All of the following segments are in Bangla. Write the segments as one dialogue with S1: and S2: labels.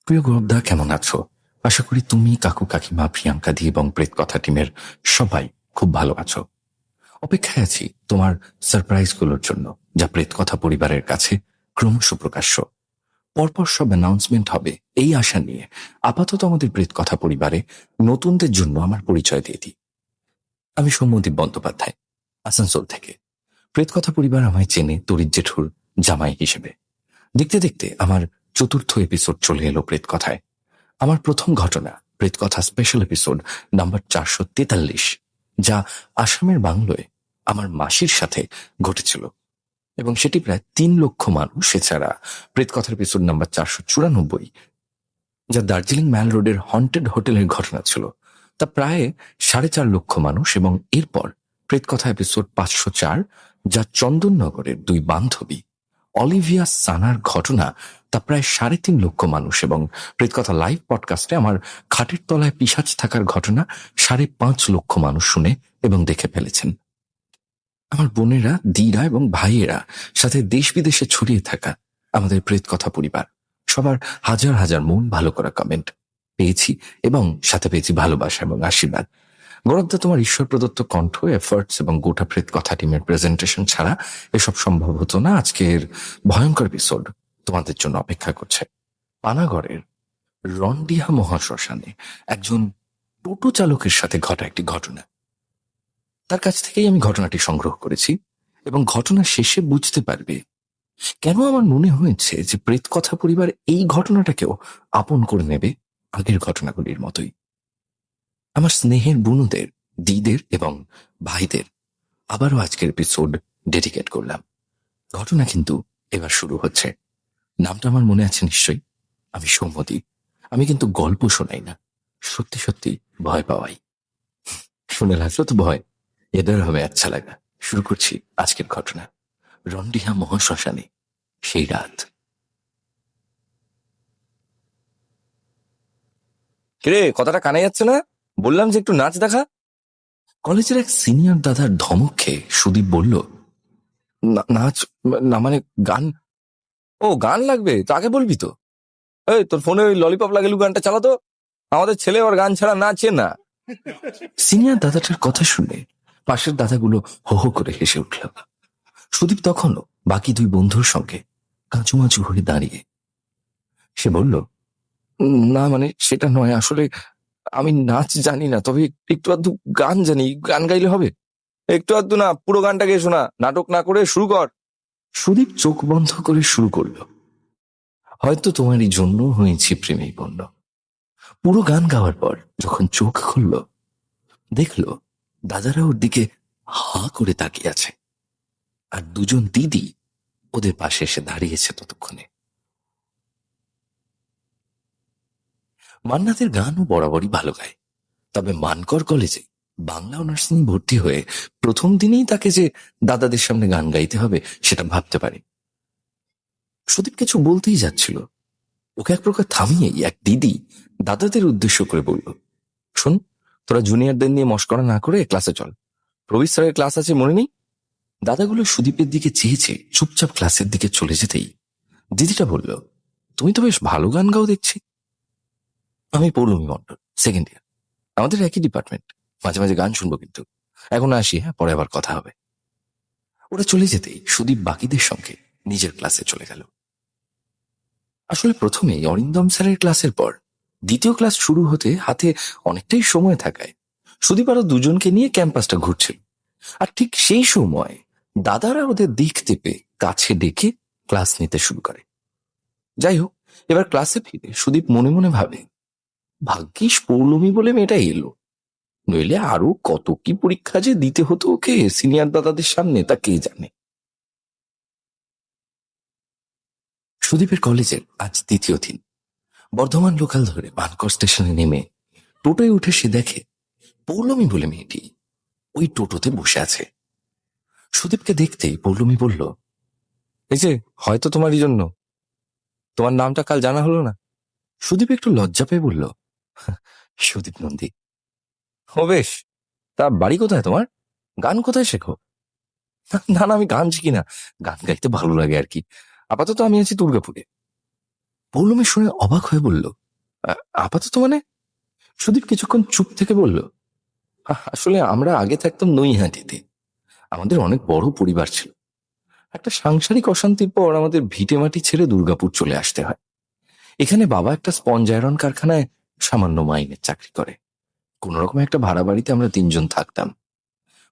S1: প্রিয় গৌরবদা, কেমন আছো? আশা করি তুমি, কাকু কাকিমা, প্রিয়াঙ্কা দি এবং প্রেত কথা টিমের সবাই খুব ভালো আছো। অপেক্ষায় আছি তোমার সারপ্রাইজগুলোর জন্য, যা প্রেত কথা পরিবারের কাছে ক্রমশ প্রকাশ্য। পরপর সব অ্যানাউন্সমেন্ট হবে এই আশা নিয়ে আপাতত আমাদের প্রেত কথা পরিবারে নতুনদের জন্য আমার পরিচয় দিয়ে দিই। আমি সৌম্যদীপ বন্দ্যোপাধ্যায়, আসানসোল থেকে। প্রেত কথা পরিবার আমায় চেনে তরিৎ জেঠুর জামাই হিসেবে। দেখতে দেখতে আমার ৪র্থ এপিসোড চলে এলো প্রেত কথায়। আমার প্রথম ঘটনা প্রেতকথা স্পেশাল এপিসোড নাম্বার 443, যা আসামের বাংলোয় আমার মাসির সাথে ঘটেছিল, এবং সেটি প্রায় ৩ লক্ষ মানুষ। এছাড়া প্রেতকথার এপিসোড নাম্বার 494, যা দার্জিলিং ম্যাল রোডের হন্টেড হোটেলের ঘটনা ছিল, তা প্রায় ৪.৫ লক্ষ মানুষ। এবং এরপর প্রেতকথা এপিসোড 504, যা চন্দননগরের ২ বান্ধবী অলিভিয়া সানার ঘটনা, তা প্রায় ৩.৫ লক্ষ মানুষ। এবং প্রেতকথা লাইভ পডকাস্টে আমার খাটের তলায় পিশাচ থাকার ঘটনা ৫.৫ লক্ষ মানুষ শুনে এবং দেখে ফেলেছেন। আমার বোনেরা, দিরা এবং ভাইয়েরা, সাথে দেশ বিদেশে ছড়িয়ে থাকা আমাদের প্রেতকথা পরিবার, সবার হাজার হাজার মন ভালো করা কমেন্ট পেয়েছি, এবং সাথে পেয়েছি ভালোবাসা এবং আশীর্বাদ। গৌরবদা, তোমার ঈশ্বর প্রদত্ত কণ্ঠ, এফার্টস এবং গোটা প্রেত কথা টিমের প্রেজেন্টেশন ছাড়া এসব সম্ভব হতো না। আজকের ভয়ঙ্কর এপিসোড তোমাদের জন্য অপেক্ষা করছে। পানাগড়ের রন্ডিহা মহাশ্মশানে একজন টোটো চালকের সাথে ঘটা একটি ঘটনা। তার কাছ থেকেই আমি ঘটনাটি সংগ্রহ করেছি, এবং ঘটনা শেষে বুঝতে পারবে কেন আমার মনে হয়েছে যে প্রেত কথা পরিবার এই ঘটনাটাকেও আপন করে নেবে আগের ঘটনাগুলির মতোই। আমার স্নেহের বুনুদের, দিদের এবং ভাইদের আবারও আজকের এপিসোড ডেডিকেট করলাম। ঘটনা কিন্তু এবার শুরু হচ্ছে। নামটা আমার মনে আছে নিশ্চয়ই, আমি সৌম্যদীপ। আমি কিন্তু গল্প শোনাই না, সত্যি সত্যি ভয় পাওয়াই। শুনে লাগলো তো ভয়, এদের হবে আচ্ছা লাগা। শুরু করছি আজকের ঘটনা, রন্ডিহা মহাশ্মশানে সেই রাত।
S2: কিরে, কথাটা কানে যাচ্ছে না? বললাম যে একটু নাচ দেখা।
S1: কলেজের এক সিনিয়র দাদার ধমক খেয়ে সুদীপ বলল,
S2: নাচ না মানে গান? ও, গান লাগবে তো আগে বলবি তো। এই, তোর ফোনে ওই ললিপপ লাগেলু গানটা চালাতো। আমাদের ছেলে ওর গান ছাড়া নাচে না।
S1: সিনিয়র দাদাটার কথা শুনে পাশের দাদাগুলো হো হো করে হেসে উঠল। সুদীপ তখনও বাকি 2 বন্ধুর সঙ্গে কাঁচুমাচু হয়ে দাঁড়িয়ে। সে বলল,
S2: না মানে সেটা নয়, আসলে আমি নাচ জানি না, তবে একটু আধটু গান জানি। গান গাইলে হবে? একটু আধটু না, পুরো গানটা গেয়ে শোনা, নাটক না করে শুরু কর।
S1: সুদীপ চোখ বন্ধ করে শুরু করল, হয়তো তোমারই জন্য হয়েছি প্রেমেই পণ্য। পুরো গান গাওয়ার পর যখন চোখ খুলল, দেখল দাদারা ওর দিকে হা করে তাকিয়ে আছে, আর 2জন দিদি ওদের পাশে এসে দাঁড়িয়েছে ততক্ষণে। মান্নাতের গানও বরাবরই ভালো গায়, তবে মানকর কলেজে বাংলা অনার্স নিয়ে ভর্তি হয়ে প্রথম দিনেই তাকে যে দাদাদের সামনে গান গাইতে হবে সেটা ভাবতে পারে। সুদীপ কিছু বলতেই যাচ্ছিল, ওকে এক প্রকার থামিয়েই এক দিদি দাদাদের উদ্দেশ্য করে বলল,
S2: শোন, তোরা জুনিয়রদের নিয়ে মস্করা না করে ক্লাসে চল। প্রবীর স্যারের ক্লাস আছে, মনে নেই?
S1: দাদাগুলো সুদীপের দিকে চেয়েছে চুপচাপ ক্লাসের দিকে চলে যেতেই দিদিটা বলল, তুমি তো বেশ ভালো গান গাও দেখছি।
S2: আমি পৌলমী মন্ডল, সেকেন্ড ইয়ার, আমাদের একই ডিপার্টমেন্ট। মাঝে মাঝে গান শুনবো, কিন্তু এখন আসি, হ্যাঁ, পরে আবার কথা হবে।
S1: ওরা চলে যেতেই সুদীপ বাকিদের সঙ্গে নিজের ক্লাসে চলে গেল। আসলে প্রথমেই অরিন্দম স্যারের ক্লাসের পর দ্বিতীয় ক্লাস শুরু হতে হাতে অনেকটাই সময় থাকায় সুদীপ আরো 2জনকে নিয়ে ক্যাম্পাসটা ঘুরছিল। আর ঠিক সেই সময় দাদারা ওদের দেখতে পেয়ে কাছে ডেকে ক্লাস নিতে শুরু করে। যাই হোক, এবার ক্লাসে ফিরে সুদীপ মনে মনে ভাবে, ভাগ্যিস পৌলমী বলে মেয়েটা এলো, নইলে আরো কত কি পরীক্ষা যে দিতে হতো ওকে সিনিয়র দাদাদের সামনে, তা কে জানে। সুদীপের কলেজের আজ 2য় দিন। বর্ধমান লোকাল ধরে মানকর স্টেশনে নেমে টোটোয় উঠে সে দেখে পৌলমী বলে মেয়েটি ওই টোটোতে বসে আছে। সুদীপকে দেখতেই পৌলমী বলল,
S2: এই যে, হয়তো তোমারই জন্য। তোমার নামটা কাল জানা হলো না।
S1: সুদীপ একটু লজ্জা পেয়ে বলল, সুদীপ নন্দী।
S2: ও বেশ, তা বাড়ি কোথায় তোমার? গান কোথায় শেখো? না না, আমি গান শিখি না, গান গাইতে ভালো লাগে আর কি। আপাতত আমি আছি দুর্গাপুরে।
S1: পৌলমী শুনে অবাক হয়ে বলল, আপাতত মানে? সুদীপ কিছুক্ষণ চুপ থেকে বলল, আসলে আমরা আগে থাকতাম নৈহাটিতে। আমাদের অনেক বড় পরিবার ছিল। একটা সাংসারিক অশান্তির পর আমাদের ভিটেমাটি ছেড়ে দুর্গাপুর চলে আসতে হয়। এখানে বাবা একটা স্পঞ্জ আয়রন কারখানায় সামান্য মাইনের চাকরি করে। কোন রকম একটা ভাড়া বাড়িতে আমরা 3 জন থাকতাম।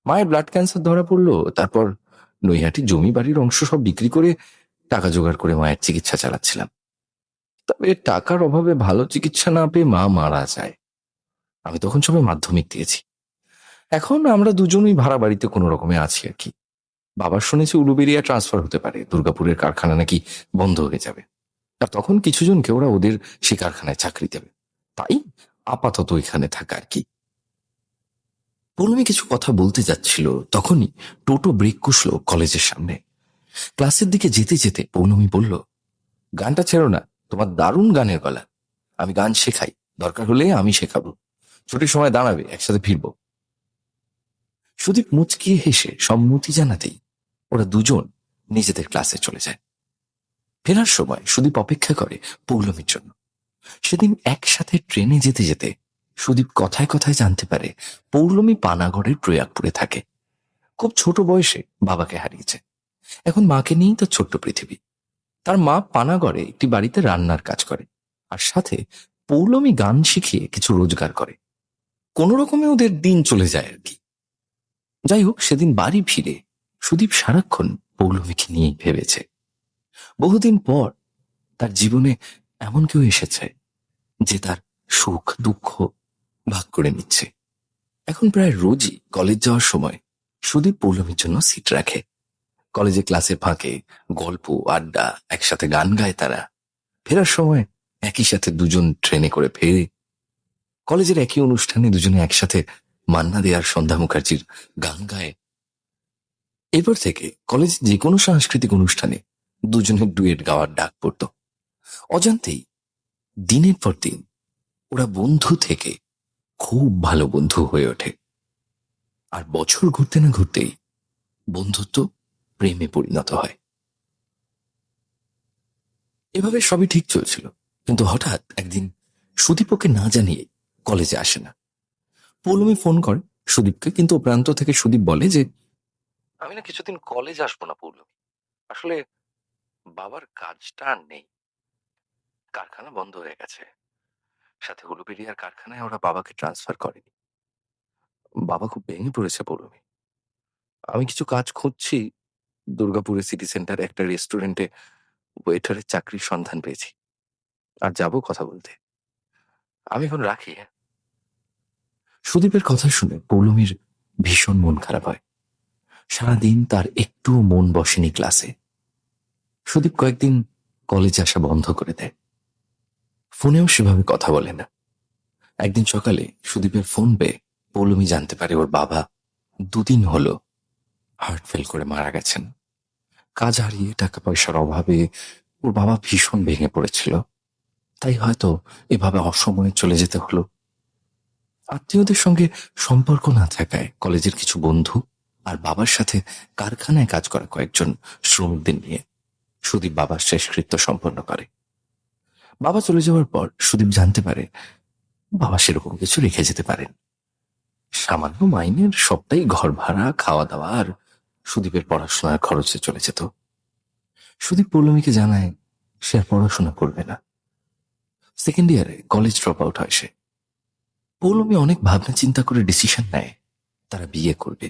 S1: মায়ের ব্লাড ক্যান্সার ধরা পড়লো, তারপর নৈহাটি জমি বাড়ির অংশ সব বিক্রি করে টাকা জোগাড় করে মায়ের চিকিৎসা চালাচ্ছিলাম। তবে টাকার অভাবে ভালো চিকিৎসা না পেয়ে মা মারা যায়। আমি তখন সবে মাধ্যমিক দিয়েছি। এখন আমরা দুজনই ভাড়া বাড়িতে কোনো রকমে আছি আর কি। বাবার শুনেছি উলুবেরিয়া ট্রান্সফার হতে পারে, দুর্গাপুরের কারখানা নাকি বন্ধ হয়ে যাবে, আর তখন কিছু জনকে ওরা ওদের সে কারখানায় চাকরি দেবে। তাই আপাতত এখানে থাকা আর কি। পৌলমী কিছু কথা বলতে যাচ্ছিল, তখনই টোটো ব্রেক কষল কলেজের সামনে। ক্লাসের দিকে যেতে যেতে পৌলমী বলল, গানটা ছেড়ো না, তোমার দারুণ গানের গলা। আমি গান শেখাই, দরকার হলে আমি শেখাবো। ছুটির সময় দাঁড়াবে, একসাথে ফিরবো। সুদীপ মুচকিয়ে হেসে সম্মতি জানাতেই ওরা দুজন নিজেদের ক্লাসে চলে যায়। ফেরার সময় সুদীপ অপেক্ষা করে পৌলমীর জন্য। সেদিন একসাথে ট্রেনে যেতে যেতে সুদীপ কথায় কথায় জানতে পারে পৌলমী পানাগড়ের প্রয়াগপুরে থাকে। খুব ছোট বয়সে বাবাকে হারিয়েছে। এখন মাকে নিয়েই তার ছোট্ট পৃথিবী। তার মা পানাগড়ে একটি বাড়িতে রান্নার কাজ করে, আর সাথে পৌলমী গান শিখিয়ে কিছু রোজগার করে। কোন রকমে ওদের দিন চলে যায় আর কি। যাই হোক, সেদিন বাড়ি ফিরে সুদীপ সারাক্ষণ পৌলমীকে নিয়েই ভেবেছে। বহুদিন পর তার জীবনে এমন কেউ এসেছে যে তার সুখ দুঃখ ভাগ করে নিচ্ছে। এখন প্রায় রোজই কলেজ যাওয়ার সময় সুদীপ পৌলমীর জন্য সিট রাখে। কলেজে ক্লাসের ফাঁকে গল্প আড্ডা, একসাথে গান গায় তারা। ফেরার সময় একই সাথে দুজন ট্রেনে করে ফেরে। কলেজের একই অনুষ্ঠানে দুজনে একসাথে মান্না দে আর সন্ধ্যা মুখার্জির গান গায়। এরপর থেকে কলেজে যে কোনো সাংস্কৃতিক অনুষ্ঠানে দুজনের ডুয়েট গাওয়ার ডাক পড়ত। অজান্তেই দিনের পর দিন ওরা বন্ধু থেকে খুব ভালো বন্ধু হয়ে ওঠে। আর বছর ঘুরতে না ঘুরতেই বন্ধুত্ব প্রেমে পরিণত হয়। এভাবে সবই ঠিক চলছিল, কিন্তু হঠাৎ একদিন সুদীপ ওকে না জানিয়ে কলেজে আসে না। পৌলমী ফোন করে সুদীপকে, কিন্তু প্রান্ত থেকে সুদীপ বলে যে, আমি না কিছুদিন কলেজ আসবো না পৌলমী। আসলে বাবার কাজটা আর নেই, কারখানা বন্ধ হয়ে গেছে। সাথে উলুবেরিয়ার কারখানায় ওরা বাবাকে ট্রান্সফার করেনি। বাবা খুব ভেঙে পড়েছে পৌলমী। আমি কিছু কাজ খুঁজছি। দুর্গাপুরে সিটি সেন্টারে একটা রেস্টুরেন্টে ওয়েটারের চাকরির সন্ধান পেয়েছি, আর যাবো কথা বলতে। আমি এখন রাখি। সুদীপের কথা শুনে পৌলমীর ভীষণ মন খারাপ হয়। সারাদিন তার একটুও মন বসেনি ক্লাসে। সুদীপ কয়েকদিন কলেজে আসা বন্ধ করে দেয়। ফোনেও সেভাবে কথা বলে না। একদিন সকালে সুদীপের ফোন পেয়ে পৌলমী জানতে পারে ওর বাবা 2 দিন হলো হার্ট ফেল করে মারা গেছেন। কাজ হারিয়ে টাকা পয়সার অভাবে ওর বাবা ভীষণ ভেঙে পড়েছিল। তাই হয়তো এভাবে অসময়ে চলে যেতে হলো। আত্মীয়দের সঙ্গে সম্পর্ক না থাকায় কলেজের কিছু বন্ধু আর বাবার সাথে কারখানায় কাজ করা কয়েকজন শ্রমিকদের নিয়ে সুদীপ বাবার শেষকৃত্য সম্পন্ন করে। বাবা চলে যাওয়ার পর সুদীপ জানতে পারে বাবা সেরকম কিছু রেখে যেতে পারেন। সামান্য মাইনের সবটাই ঘর ভাড়া, খাওয়া দাওয়া আর সুদীপের পড়াশোনার খরচে চলে যেত। সুদীপ পৌলমীকে জানায় সে আর পড়াশোনা করবে না। সেকেন্ড ইয়ারে কলেজ ড্রপ আউট হয় সে। পৌলমী অনেক ভাবনা চিন্তা করে ডিসিশন নেয় তারা বিয়ে করবে।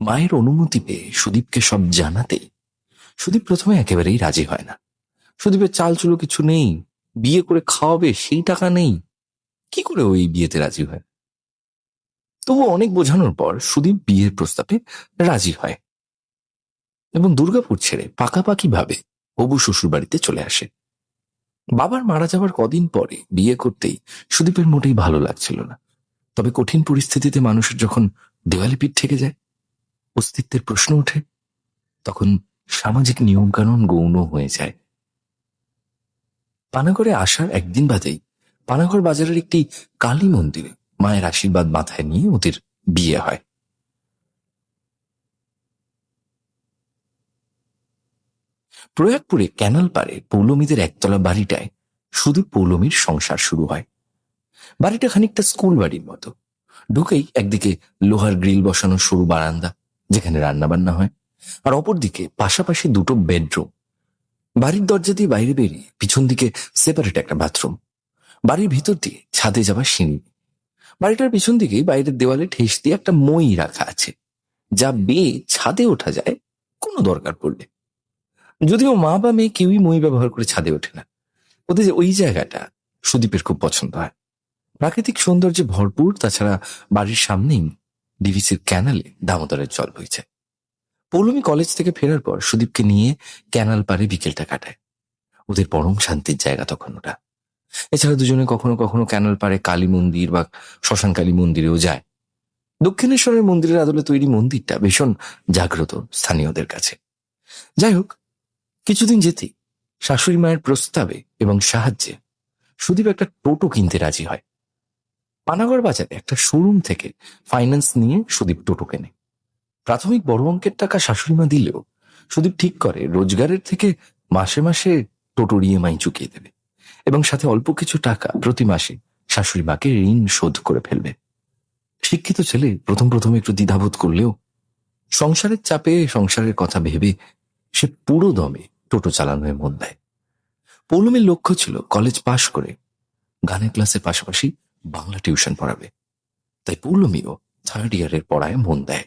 S1: মায়ের অনুমতি পেয়ে সুদীপকে সব জানাতেই সুদীপ প্রথমে একেবারেই রাজি হয় না। সুদীপের চালচুলো কিছু নেই, বিয়ে করে খাওয়াবে সেই টাকা নেই, কি করে ওই বিয়েতে রাজি হয়? তবু অনেক বোঝানোর পর সুদীপ বিয়ের প্রস্তাবে রাজি হয় এবং দুর্গাপুর ছেড়ে পাকাপাকি ভাবে হবু শ্বশুর বাড়িতে চলে আসে। বাবার মারা যাবার কদিন পরে বিয়ে করতেই সুদীপের মোটেই ভালো লাগছিল না। তবে কঠিন পরিস্থিতিতে মানুষের যখন দেওয়ালে পিঠ থেকে যায়, অস্তিত্বের প্রশ্ন ওঠে, তখন সামাজিক নিয়মকানুন গৌণ হয়ে যায়। পানাগড়ে আসার একদিন বাদেই পানাগড় বাজারের একটি কালী মন্দিরে মায়ের আশীর্বাদ মাথায় নিয়ে ওদের বিয়ে হয়। প্রয়াগপুরে ক্যানাল পারে পৌলমীদের একতলা বাড়িটায় সুদীপ পৌলমীর সংসার শুরু হয়। বাড়িটা খানিকটা স্কুল বাড়ির মতো। ঢুকেই একদিকে লোহার গ্রিল বসানো সরু বারান্দা, যেখানে রান্না বান্না হয়, আর অপরদিকে পাশাপাশি দুটো বেডরুম। বাড়ির দরজা দিয়ে বাইরে বেরিয়ে পিছন দিকে সেপারেট একটা বাথরুম। বাড়ির ভিতর দিয়ে ছাদে যাওয়ার সিঁড়ি। বাড়িটার পিছন দিকেই বাইরের দেওয়ালে ঠেস দিয়ে একটা মই রাখা আছে, যা বেয়ে ছাদে ওঠা যায় কোনো দরকার পড়লে। যদিও মা বা মেয়ে কেউই মই ব্যবহার করে ছাদে ওঠে না। ওদের ওই জায়গাটা সুদীপের খুব পছন্দ হয়। প্রাকৃতিক সৌন্দর্যে ভরপুর, তাছাড়া বাড়ির সামনেই ডিভিসির ক্যানালে দামোদরের জল বইছে। পৌলমী কলেজ থেকে ফেরার পর সুদীপকে নিয়ে ক্যানাল পারে বিকেলটা কাটায়। ওদের পরম শান্তির জায়গা তখন ওটা। এছাড়া দুজনে কখনো কখনো ক্যানাল পারে কালী মন্দির বা শ্মশান কালী মন্দিরেও যায়। দক্ষিণেশ্বরের মন্দিরের আদলে তৈরি মন্দিরটা ভীষণ জাগ্রত স্থানীয়দের কাছে। যাই হোক, কিছুদিন যেতেই শাশুড়ি মায়ের প্রস্তাবে এবং সাহায্যে সুদীপ একটা টোটো কিনতে রাজি হয়। পানাগড় বাজারে একটা শোরুম থেকে ফাইন্যান্স নিয়ে সুদীপ টোটো কেনে। প্রাথমিক বড় অঙ্কের টাকা শাশুড়ি মা দিলেও সুদীপ ঠিক করে রোজগারের থেকে মাসে মাসে টোটোর ইএমআই চুকিয়ে দেবে এবং সাথে অল্প কিছু টাকা প্রতি মাসে শাশুড়ি মাকে ঋণ শোধ করে ফেলবে। শিক্ষিত ছেলে প্রথম প্রথম একটু দ্বিধাবোধ করলেও সংসারের চাপে, সংসারের কথা ভেবে সে পুরো দমে টোটো চালানোয় মন দেয়। পৌলমীর লক্ষ্য ছিল কলেজ পাশ করে গানের ক্লাসের পাশাপাশি বাংলা টিউশন পড়াবে। তাই পৌলমীও 3rd ইয়ারের পড়ায় মন দেয়।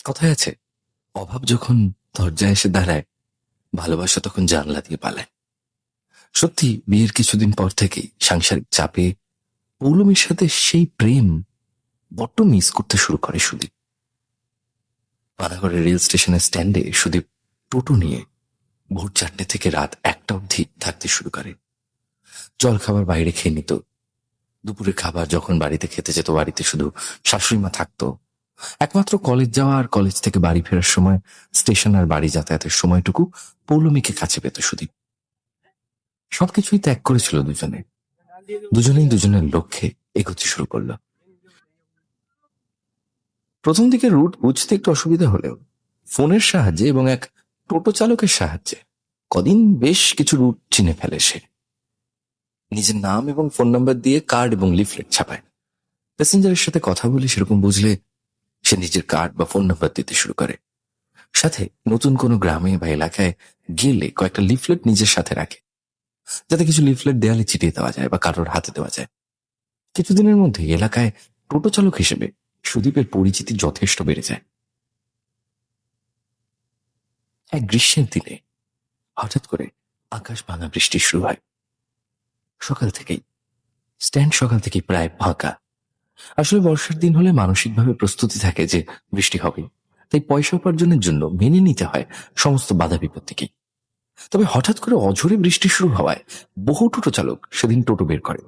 S1: কথায় আছে, অভাব যখন দরজায় এসে দাঁড়ায়, ভালোবাসা তখন জানলা দিয়ে পালায়। সত্যি বিয়ের কিছুদিন পর থেকেই সাংসারিক চাপে পৌলমীর সাথে সেই প্রেম বড্ড মিস করতে শুরু করে সুদীপ। পানাগড়ের রেল স্টেশনের স্ট্যান্ডে সুদীপ টোটো নিয়ে ভোর 4টে থেকে রাত 1টা অবধি থাকতে শুরু করে। জল খাবার বাইরে খেয়ে নিত। দুপুরের খাবার যখন বাড়িতে খেতে যেত, বাড়িতে শুধু শাশুড়ি মা থাকতো। একমাত্র কলেজ যাওয়া আর কলেজ থেকে বাড়ি ফেরার সময় স্টেশন আর বাড়ি যাতায়াতের সময়টুকু পৌলমীকে কাছে পেত সুদীপ। সবকিছুই ত্যাগ করেছিল দুজনে। দুজনেই দুজনের লক্ষ্যে এগোতে শুরু করলো। প্রথম দিকে রুট বুঝতে একটু অসুবিধা হলেও ফোনের সাহায্যে এবং এক টোটো চালকের সাহায্যে কদিন বেশ কিছু রুট চিনে ফেলে সে। নিজের নাম এবং ফোন নাম্বার দিয়ে কার্ড এবং লিফলেট ছাপায়। প্যাসেঞ্জারের সাথে কথা বলে সেরকম বুঝলে সে নিজের কার্ড বা ফোন নাম্বার দিতে শুরু করে। সাথে নতুন কোনো গ্রামে বা এলাকায় গেলে কয়েকটা লিফলেট নিজের সাথে রাখে, যাতে কিছু লিফলেট দেয়ালে চিটিয়ে দেওয়া যায় বা কারোর হাতে দেওয়া যায়। কিছুদিনের মধ্যে এলাকায় টোটো চালক হিসেবে সুদীপের পরিচিতি যথেষ্ট বেড়ে যায়। এক গ্রীষ্মের দিনে হঠাৎ করে আকাশ ভাঙা বৃষ্টি শুরু হয়। সকাল থেকেই প্রায় ফাঁকা। আসলে বর্ষার দিন হলে মানসিকভাবে প্রস্তুতি থাকে যে বৃষ্টি হবে, তাই পয়সা উপার্জনের জন্য মেনে নিতে হয় সমস্ত বাধা বিপত্তিকেই। তবে হঠাৎ করে অঝোরে বৃষ্টি শুরু হওয়ায় বহু টোটো চালক সেদিন টোটো বের করেন।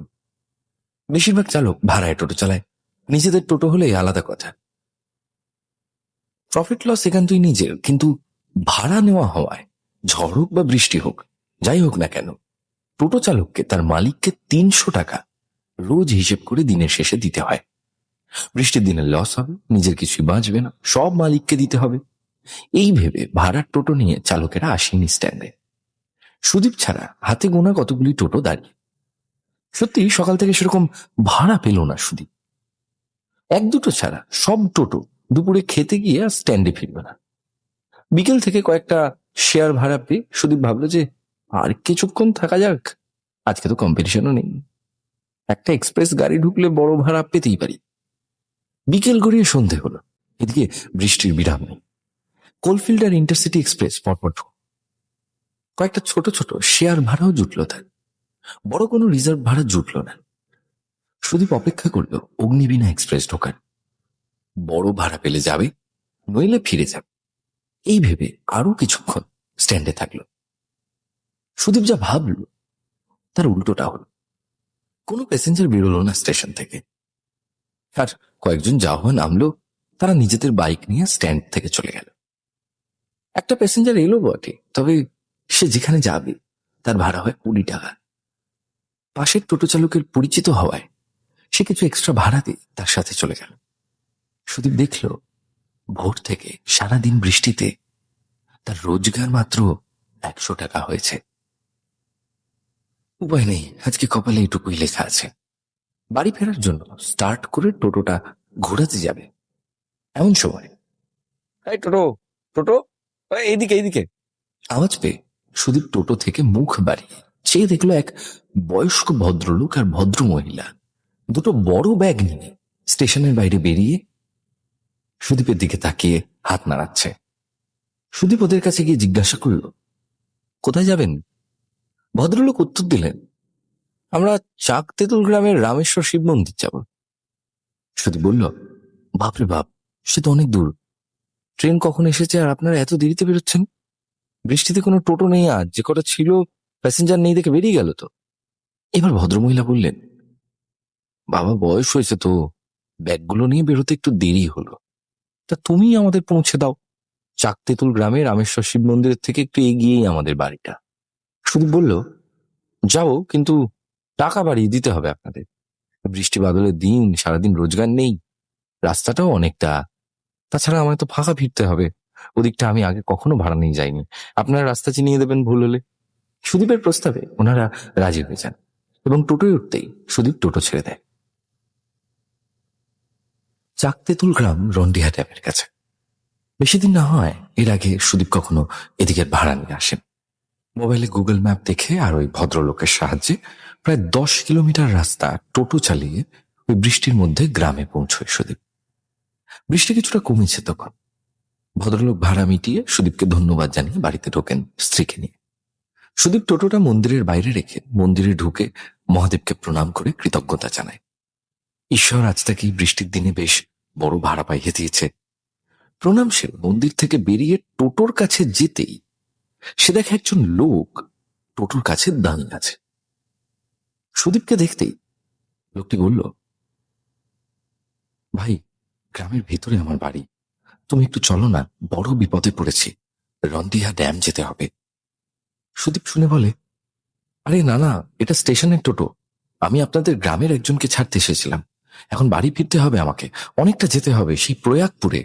S1: বেশিরভাগ চালক ভাড়ায় টোটো চালায়। নিজেদের টোটো হলে আলাদা কথা, প্রফিট লস একান্তই নিজের, কিন্তু ভাড়া নেওয়া হওয়ায় ঝড় হোক বা বৃষ্টি হোক, যাই হোক না কেন, টোটো চালককে তার মালিককে 300 টাকা রোজ হিসেব করে দিনের শেষে দিতে হয়। বৃষ্টির দিনে লস হবে, নিজের কিছুই বাঁচবে না, সব মালিককে দিতে হবে। এই ভেবে ভাড়ার টোটো নিয়ে চালকেরা আসেনি স্ট্যান্ডে। সুদীপ ছাড়া হাতে গোনা কতগুলি টোটো দাঁড়িয়ে। সত্যি সকাল থেকে সেরকম ভাড়া পেল না সুদীপ। 1-2 ছাড়া সব টোটো দুপুরে খেতে গিয়ে আর স্ট্যান্ডে ফিরল না। বিকেল থেকে কয়েকটা শেয়ার ভাড়া পেয়ে সুদীপ ভাবলো যে আর কিছুক্ষণ থাকা যাক, আজকে তো কম্পিটিশনও নেই, একটা এক্সপ্রেস গাড়ি ঢুকলে বড় ভাড়া পেতেই পারি। বিকেল গড়িয়ে সন্ধে হলো, এদিকে বৃষ্টির বিরাম নেই। কোলফিল্ড আর ইন্টারসিটি এক্সপ্রেস পরপর কয়েকটা ছোট ছোট শেয়ার ভাড়াও জুটল তার, বড় কোনো রিজার্ভ ভাড়া জুটল না। সুদীপ অপেক্ষা করলো অগ্নিবীণা এক্সপ্রেস ঢোকার। বড় ভাড়া পেলে যাবে, নইলে ফিরে যাবে, এই ভেবে আরো কিছুক্ষণ স্ট্যান্ডে থাকলো। সুদীপ যা ভাবল তার উল্টোটা হলো। কোনো প্যাসেঞ্জার বেরোলো না স্টেশন থেকে। আর কয়েকজন যা হয় নামলো, তারা নিজেদের বাইক নিয়ে স্ট্যান্ড থেকে চলে গেল। একটা প্যাসেঞ্জার এলো বটে, তবে সে যেখানে যাবে তার ভাড়া হয় 20 টাকা। পাশের টোটো চালকের পরিচিত হওয়ায় সে কিছু এক্সট্রা ভাড়া দিয়ে তার সাথে চলে গেল। সুদীপ দেখল ভোর থেকে সারাদিন বৃষ্টিতে তার রোজগার মাত্র 100 টাকা হয়েছে। উপায় নেই, আজকে কপালে এটুকুই লেখা আছে। বাড়ি ফেরার জন্য স্টার্ট করে টোটোটা ঘোরাতে যাবে, এমন সময়
S2: এই টোটো, টোটো, এই, এইদিকে এইদিকে।
S1: আওয়াজ পেয়ে সুদীপ টোটো থেকে মুখ বাড়িয়ে চেয়ে দেখলো এক বয়স্ক ভদ্রলোক আর ভদ্র মহিলা দুটো বড় ব্যাগ নিয়ে স্টেশনের বাইরে বেরিয়ে সুদীপের দিকে তাকিয়ে হাত নাড়াচ্ছে। সুদীপ ওদের কাছে গিয়ে জিজ্ঞাসা করল, কোথায় যাবেন? ভদ্রলোক উত্তর দিলেন, আমরা চাক তেঁতুল গ্রামের রামেশ্বর শিব মন্দির যাব। সুদীপ বলল, বাপরে বাপ, সে তো অনেক দূর। ট্রেন কখন এসেছে আর আপনারা এত দেরিতে বেরোচ্ছেন? বৃষ্টিতে কোনো টোটো নেই, আজ যে কটা ছিল প্যাসেঞ্জার নেই দেখে বেরিয়ে গেল তো। এবার ভদ্রমহিলা বললেন, বাবা বয়স হয়েছে তো, ব্যাগগুলো নিয়ে বেরোতে একটু দেরি হলো। তা তুমি আমাদের পৌঁছে দাও। চাক তেঁতুল গ্রামে রামেশ্বর শিব মন্দিরের থেকে একটু এগিয়েই আমাদের বাড়িটা। সুদীপ বলল, যাও, কিন্তু টাকা বাড়িয়ে দিতে হবে আপনাদের। বৃষ্টি বাদলের দিন, সারাদিন রোজগার নেই, রাস্তাটাও অনেকটা। তাছাড়া আমায় তো ফাঁকা ফিরতে হবে, ওদিকটা আমি আগে কখনো ভাড়া নিয়ে যাইনি। আপনারা রাস্তা চিনিয়ে দেবেন ভুল হলে। সুদীপের প্রস্তাবে ওনারা রাজি হয়ে যান এবং টোটোয় উঠতেই সুদীপ টোটো ছেড়ে দেয়। চাক তেঁতুল গ্রাম রন্ডিহা ড্যামের কাছে। বেশি দিন না হয় এর আগে সুদীপ কখনো এদিকের ভাড়া নিয়ে আসেন। মোবাইলে গুগল ম্যাপ দেখে আর ওই ভদ্রলোকের সাহায্যে প্রায় 10 কিলোমিটার রাস্তা টোটো চালিয়ে ওই বৃষ্টির মধ্যে গ্রামে পৌঁছয় সুদীপ। বৃষ্টি কিছুটা কমেছে তখন। ভদ্রলোক ভাড়া মিটিয়ে সুদীপকে ধন্যবাদ জানিয়ে বাড়িতে ঢোকেন স্ত্রীকে নিয়ে। সুদীপ টোটোটা মন্দিরের বাইরে রেখে মন্দিরে ঢুকে মহাদেবকে প্রণাম করে কৃতজ্ঞতা জানায়। ঈশ্বর আজ তাকে এই বৃষ্টির দিনে বেশ বড় ভাড়া পাইয়ে দিয়েছে। প্রণাম সেরে মন্দির থেকে বেরিয়ে টোটোর কাছে যেতেই সে দেখে একজন লোক টোটোর কাছে দাঁড়িয়ে আছে। সুদীপকে দেখতেই লোকটি বলল, ভাই, গ্রামের ভিতরে আমার বাড়ি, তুমি একটু চলো না, বড় বিপদে পড়েছি, রন্দিহা ড্যাম যেতে হবে। সুদীপ শুনে বলে, আরে না না, এটা স্টেশনের টোটো, আমি আপনাদের গ্রামের একজনকে ছাড়তে এসেছিলাম, এখন বাড়ি ফিরতে হবে আমাকে, অনেকটা যেতে হবে, সেই প্রয়াগপুরে।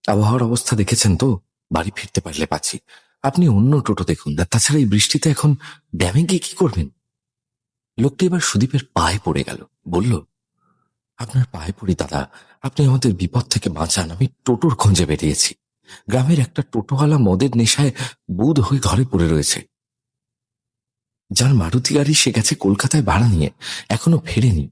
S1: আবহাওয়ার অবস্থা দেখেছেন তো, বাড়ি ফিরতে পারলে পাচ্ছি, আপনি অন্য টোটো দেখুন না, তাছাড়া এই বৃষ্টিতে এখন ড্যামে গিয়ে কি করবেন? লোকটি এবার সুদীপের পায়ে পড়ে গেল, বলল, আপনার পায়ে পড়ি দাদা, আপনি আমাদের বিপদ থেকে বাঁচান, আমি টোটোর খোঁজে বেরিয়েছি। গ্রামের একটা টোটোওয়ালা মদের নেশায় বুধ হয়ে ঘরে পড়ে রয়েছে। যার মারুতি গাড়ি সে গেছে কলকাতায় ভাড়া নিয়ে, এখনো ফেরেনি।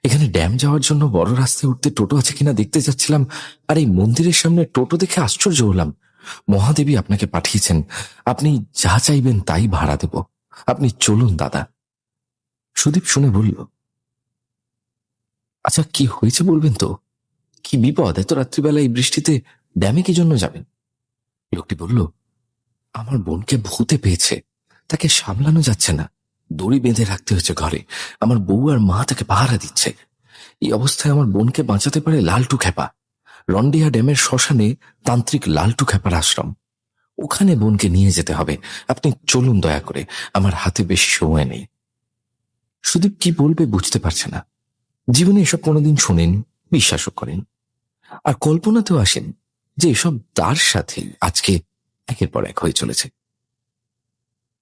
S1: এখানে ড্যাম যাওয়ার জন্য বড় রাস্তায় উঠতে টোটো আছে কিনা দেখতে যাচ্ছিলাম, আর এই মন্দিরের সামনে টোটো দেখে আশ্চর্য হলাম। মহাদেবী আপনাকে পাঠিয়েছেন, আপনি যা চাইবেন তাই ভাড়া দেব, আপনি চলুন দাদা। সুদীপ শুনে বলল, আচ্ছা কি হয়েছে বলবেন তো? কি বিপদ এত রাত্রিবেলা এই বৃষ্টিতে ড্যামে কি জন্য যাবেন? লোকটি বলল, আমার বোনকে ভূতে পেয়েছে, তাকে সামলানো যাচ্ছে না, দড়ি বেঁধে রাখতে হয়েছে ঘরে, আমার বউ আর মা তাকে পাহারা দিচ্ছে। এই অবস্থায় আমার বোনকে বাঁচাতে পারে লালটু খেপা। রন্ডিহা ড্যামের শ্মশানে তান্ত্রিক লালটু খেপার আশ্রম, ওখানে বোনকে নিয়ে যেতে হবে, আপনি চলুন দয়া করে, আমার হাতে বেশি সময় নেই। সুদীপ কি বলবে বুঝতে পারছে না। জীবনে এসব কোনোদিন শোনেন, বিশ্বাসও করেন, আর কল্পনাতেও আসেন যে এসব তার সাথে আজকে একের পর এক হয়ে চলেছে।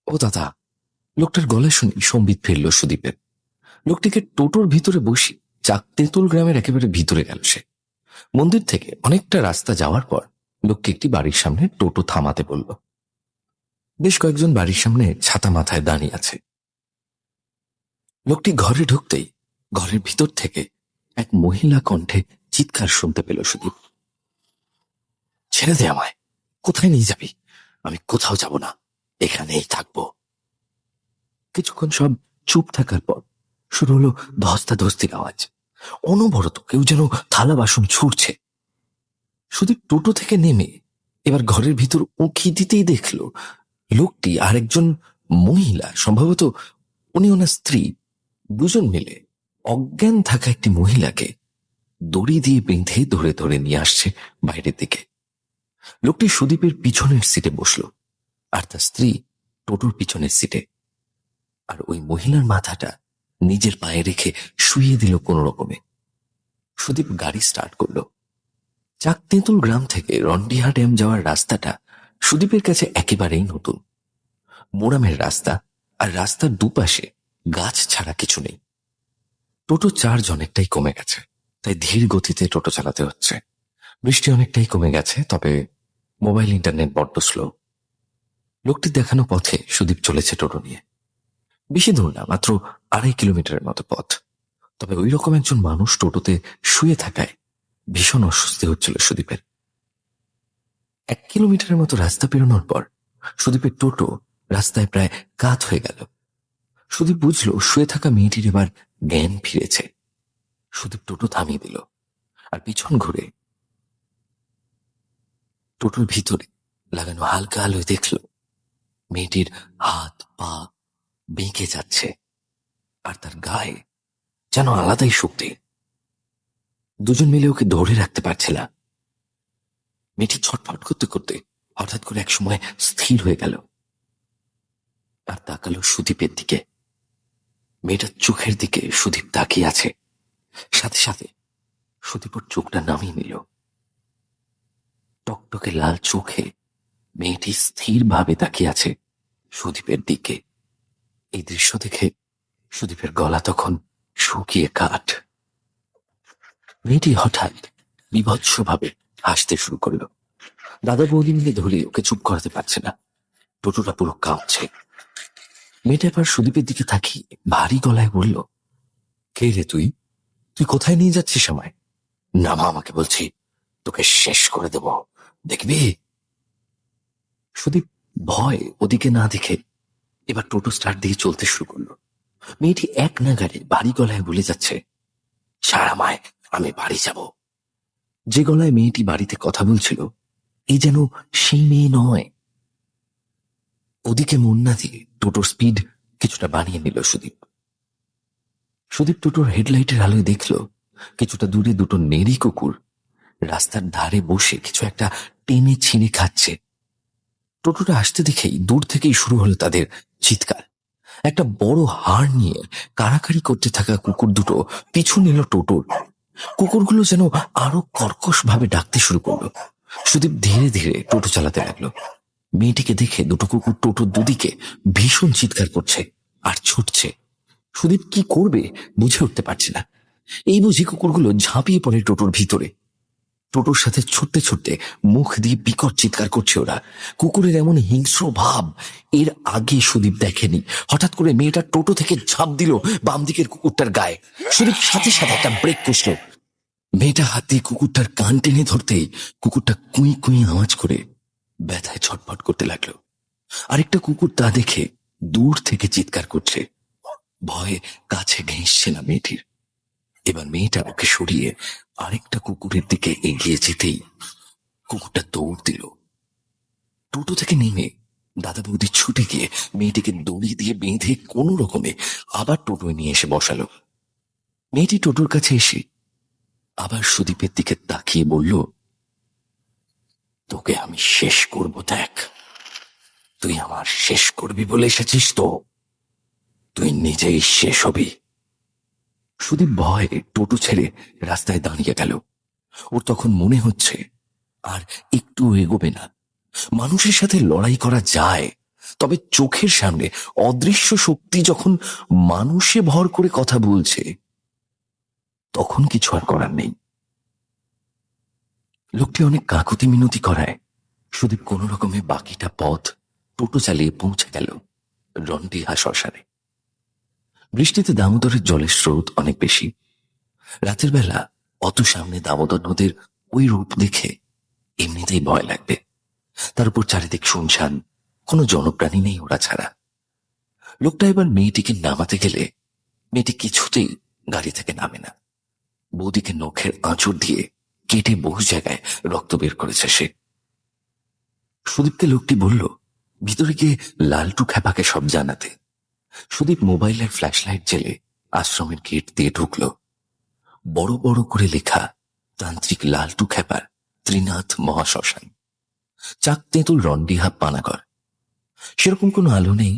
S1: ও দাদা, লোকটার গলায় শুনে সম্বিত ফিরল সুদীপের। লোকটিকে টোটোর ভিতরে বসি চাক তেঁতুল গ্রামের একেবারে ভিতরে গেল সে। মন্দির থেকে অনেকটা রাস্তা যাওয়ার পর লোককে একটি বাড়ির সামনে টোটো থামাতে বলল। বেশ কয়েকজন বাড়ির সামনে ছাতা মাথায় দাঁড়িয়ে আছে। লোকটি ঘরে ঢুকতেই ঘরের ভিতর থেকে এক মহিলা কণ্ঠে চিৎকার শুনতে পেল সুদীপ, ছেড়ে দে আমায়, কোথায় নিয়ে যাবি? আমি কোথাও যাব না, এখানেই থাকবো। কিছুক্ষণ সব চুপ থাকার পর শুরু হলো ধস্তাধস্তির আওয়াজ। অনবরত কেউ যেন থালা বাসন ছুঁড়ছে। সুদীপ টোটো থেকে নেমে এবার ঘরের ভিতর উঁকি দিতেই দেখল লোকটি আর একজন মহিলা, সম্ভবত উনি ওনার স্ত্রী, দুজন মিলে অজ্ঞান থাকা একটি মহিলাকে দড়ি দিয়ে বেঁধে ধরে ধরে নিয়ে আসছে বাইরের দিকে। লোকটি সুদীপের পিছনের সিটে বসল আর তার স্ত্রী টোটোর পিছনের সিটে, আর ওই মহিলার মাথাটা নিজের পায়ে রেখে শুইয়ে দিল কোনো রকমে। সুদীপ গাড়ি স্টার্ট করলো। চাক তেঁতুল গ্রাম থেকে রন্ডিহা ড্যাম যাওয়ার রাস্তাটা সুদীপের কাছে একেবারেই নতুন। মোরামের রাস্তা, আর রাস্তার দুপাশে গাছ ছাড়া কিছু নেই। টোটো চার্জ অনেকটাই কমে গেছে, তাই ধীর গতিতে টোটো চালাতে হচ্ছে। বৃষ্টি অনেকটাই কমে গেছে, তবে মোবাইল ইন্টারনেট বড্ড স্লো। লোকটির দেখানো পথে সুদীপ চলেছে টোটো নিয়ে। বেশি দূর না, মাত্র 2.5 কিলোমিটারের মতো পথ। তবে ওই রকম একজন মানুষ টোটোতে শুয়ে থাকায় ভীষণ অস্বস্তি হচ্ছিল সুদীপের। 1 কিলোমিটারের মতো রাস্তা পেরোনোর পর সুদীপের টোটো রাস্তায় প্রায় কাত হয়ে গেল। সুদীপ বুঝল শুয়ে থাকা মেয়েটির এবার জ্ঞান ফিরেছে। সুদীপ টোটো থামিয়ে দিল আর পিছন ঘুরে টোটোর ভিতরে লাগানো হালকা আলোয় দেখল মেয়েটির হাত পা বেঁকে যাচ্ছে, আর তার গায়ে যেন আলাদাই শক্তি। দুজন মিলে ওকে ধরে রাখতে পারছে না। মেয়েটি ছটফট করতে করতে হঠাৎ করে এক সময় স্থির হয়ে গেল আর তাকালো সুদীপের দিকে। মেয়েটার চোখের দিকে সুদীপ তাকিয়ে আছে। সাথে সাথে সুদীপ ওর চোখটা নামিয়ে নিল। টকটকে লাল চোখে মেয়েটি স্থিরভাবে তাকিয়ে আছে সুদীপের দিকে। এই দৃশ্য দেখে সুদীপের গলা তখন শুকিয়ে কাঠ। মেয়েটি হঠাৎ বিভৎসভাবে হাসতে শুরু করলো। দাদা বৌদি মিলে ধরে ওকে চুপ করাতে পারছে না। টোটোটা পুরো কাঁপছে। মেয়েটা এবার সুদীপের দিকে তাকিয়ে ভারী গলায় বলল, কে রে তুই? তুই কোথায় নিয়ে যাচ্ছিস আমায়? নামা আমাকে বলছি, তোকে শেষ করে দেব, দেখবি। সুদীপ ভয় ওদিকে না দেখে এবার টোটো স্টার্ট দিয়ে চলতে শুরু করলো। মেয়েটি এক নাগাড়ে ভারী গলায় বলে যাচ্ছে, ছাড় আমায়, আমি বাড়ি যাব। যে গলায় মেয়েটি বাড়িতে কথা বলছিল, এই যেন সেই মেয়ে নয়। ওদিকে মন না দিয়ে টোটোর স্পিড কিছুটা বাড়িয়ে নিল সুদীপ। সুদীপ টোটোর হেডলাইটের আলোয় দেখল কিছুটা দূরে দুটো নেড়ি কুকুর রাস্তার ধারে বসে কিছু একটা টেনে ছিঁড়ে খাচ্ছে। টোটোটা আসতে দেখেই দূর থেকেই শুরু হলো তাদের চিৎকার। একটা বড় হাড় নিয়ে কাড়াকাড়ি করতে থাকা কুকুর দুটো পিছু নিল টোটোর। কুকুরগুলো যেন আরো কর্কশ ভাবে ডাকতে শুরু করলো। সুদীপ ধীরে ধীরে টোটো চালাতে লাগলো। মেয়েটিকে দেখে দুটো কুকুর টোটোর দুদিকে ভীষণ চিৎকার করছে আর ছুটছে। সুদীপ কি করবে বুঝে উঠতে পারছে না। এই বুঝি কুকুরগুলো ঝাঁপিয়ে পড়ে টোটোর ভিতরে। টোটোর সাথে ছুটতে ছুটতে মুখ দিয়ে বিকট চিৎকার করছে ওরা। কুকুরের এমন হিংস্র ভাব এর আগে সুদীপ দেখেনি। হঠাৎ করে মেয়েটা টোটো থেকে ঝাঁপ দিল বাম দিকের কুকুরটার গায়ে। সুদীপ সাথে সাথে একটা ব্রেক কষল। মেয়েটা হাত দিয়ে কুকুরটার কান টেনে ধরতেই কুকুরটা কুঁই কুঁই আওয়াজ করে ব্যথায় ছটফট করতে লাগলো। আরেকটা কুকুর তা দেখে দূর থেকে চিৎকার করছে। ভয়ে কাছে ঘেঁষছে না মেয়েটির। এবার মেয়েটা ওকে সরিয়ে আরেকটা কুকুরের দিকে এগিয়ে যেতেই কুকুরটা দৌড় দিল। টোটো থেকে নেমে দাদা বৌদি ছুটে গিয়ে মেয়েটিকে দড়ি দিয়ে বেঁধে কোনো রকমে আবার টোটোয় নিয়ে এসে বসালো। মেয়েটি টোটোর কাছে এসে আবার সুদীপের দিকে তাকিয়ে বলল, তোকে আমি শেষ করব, দেখ। তুই আমার শেষ করবি বলে এসেছিস তো, তুই নিজেই শেষ হবি। সুদীপ ভয়ে টোটো ছেড়ে রাস্তায় দাঁড়িয়ে গেল। ওর তখন মনে হচ্ছে আর একটু এগোবে না। মানুষের সাথে লড়াই করা যায়, তবে চোখের সামনে অদৃশ্য শক্তি যখন মানুষে ভর করে কথা বলছে, তখন কিছু আর করার নেই। লোকটি অনেক কাকুতি মিনতি করায় সুদীপ কোন রকমে বাকিটা পথ টোটো চালিয়ে পৌঁছে গেল রন্ডিহা শ্মশানে। বৃষ্টিতে দামোদরের জলের স্রোত অনেক বেশি। রাতের বেলা অত সামনে দামোদর নদীর ওই রূপ দেখে এমনিতেই ভয় লাগবে। তার উপর চারিদিক শুনশান, কোনো জনপ্রাণী নেই ওরা ছাড়া। লোকটা এবার মেয়েটিকে নামাতে গেলে মেয়েটি কিছুতেই গাড়ি থেকে নামে না। বৌদিকে নখের আঁচড় দিয়ে কেটে বহু জায়গায় রক্ত বের করেছে সে। সুদীপকে লোকটি বলল ভিতরে গিয়ে লালটু খ্যাপাকে সব জানাতে। সুদীপ মোবাইলের ফ্ল্যাশ লাইট জেলে আশ্রমের গেট দিয়ে ঢুকল। বড় বড় করে লেখা তান্ত্রিক লালটু খ্যাপার ত্রিনাথ মহাশ্মশান, চাক তেঁতুল রন্ডিহা পানাগড়। সেরকম কোনো আলো নেই,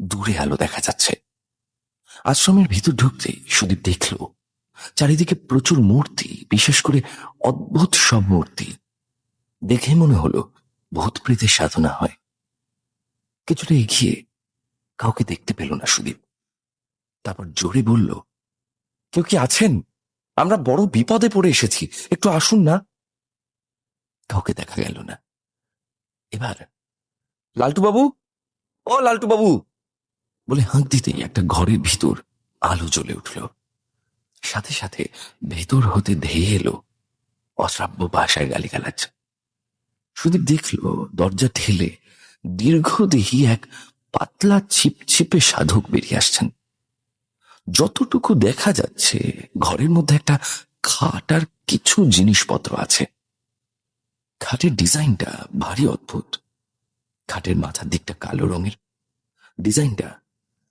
S1: দূরে আলো দেখা যাচ্ছে। আশ্রমের ভিতর ঢুকতে সুদীপ দেখল চারিদিকে প্রচুর মূর্তি, বিশেষ করে অদ্ভুত সব মূর্তি। দেখে মনে হলো ভূত প্রেতের সাধনা হয়। কিছুটা এগিয়ে কাউকে দেখতে পেল না সুদীপ। তারপর জোরে বলল,
S2: কেউ কি আছেন? আমরা বড় বিপদে পড়ে এসেছি, একটু আসুন না।
S1: কাউকে দেখা গেল না। এবার
S2: লালটু বাবু, ও লালটু বাবু
S1: বলে হাঁক দিতেই একটা ঘরের ভিতর আলো জ্বলে উঠল। সাথে সাথে ভেতর হতে ধেয়ে এলো অশ্রাব্য ভাষায় গালিগালাজ। সুদীপ দেখল দরজা ঠেলে দীর্ঘদেহী এক পাতলা ছিপছিপে সাধক বেরিয়ে আসছেন। যতটুকু দেখা যাচ্ছে ঘরের মধ্যে একটা খাট আর কিছু জিনিসপত্র আছে। খাটের ডিজাইনটা ভারী অদ্ভুত। খাটের মাথার দিকটা কালো রঙের, ডিজাইনটা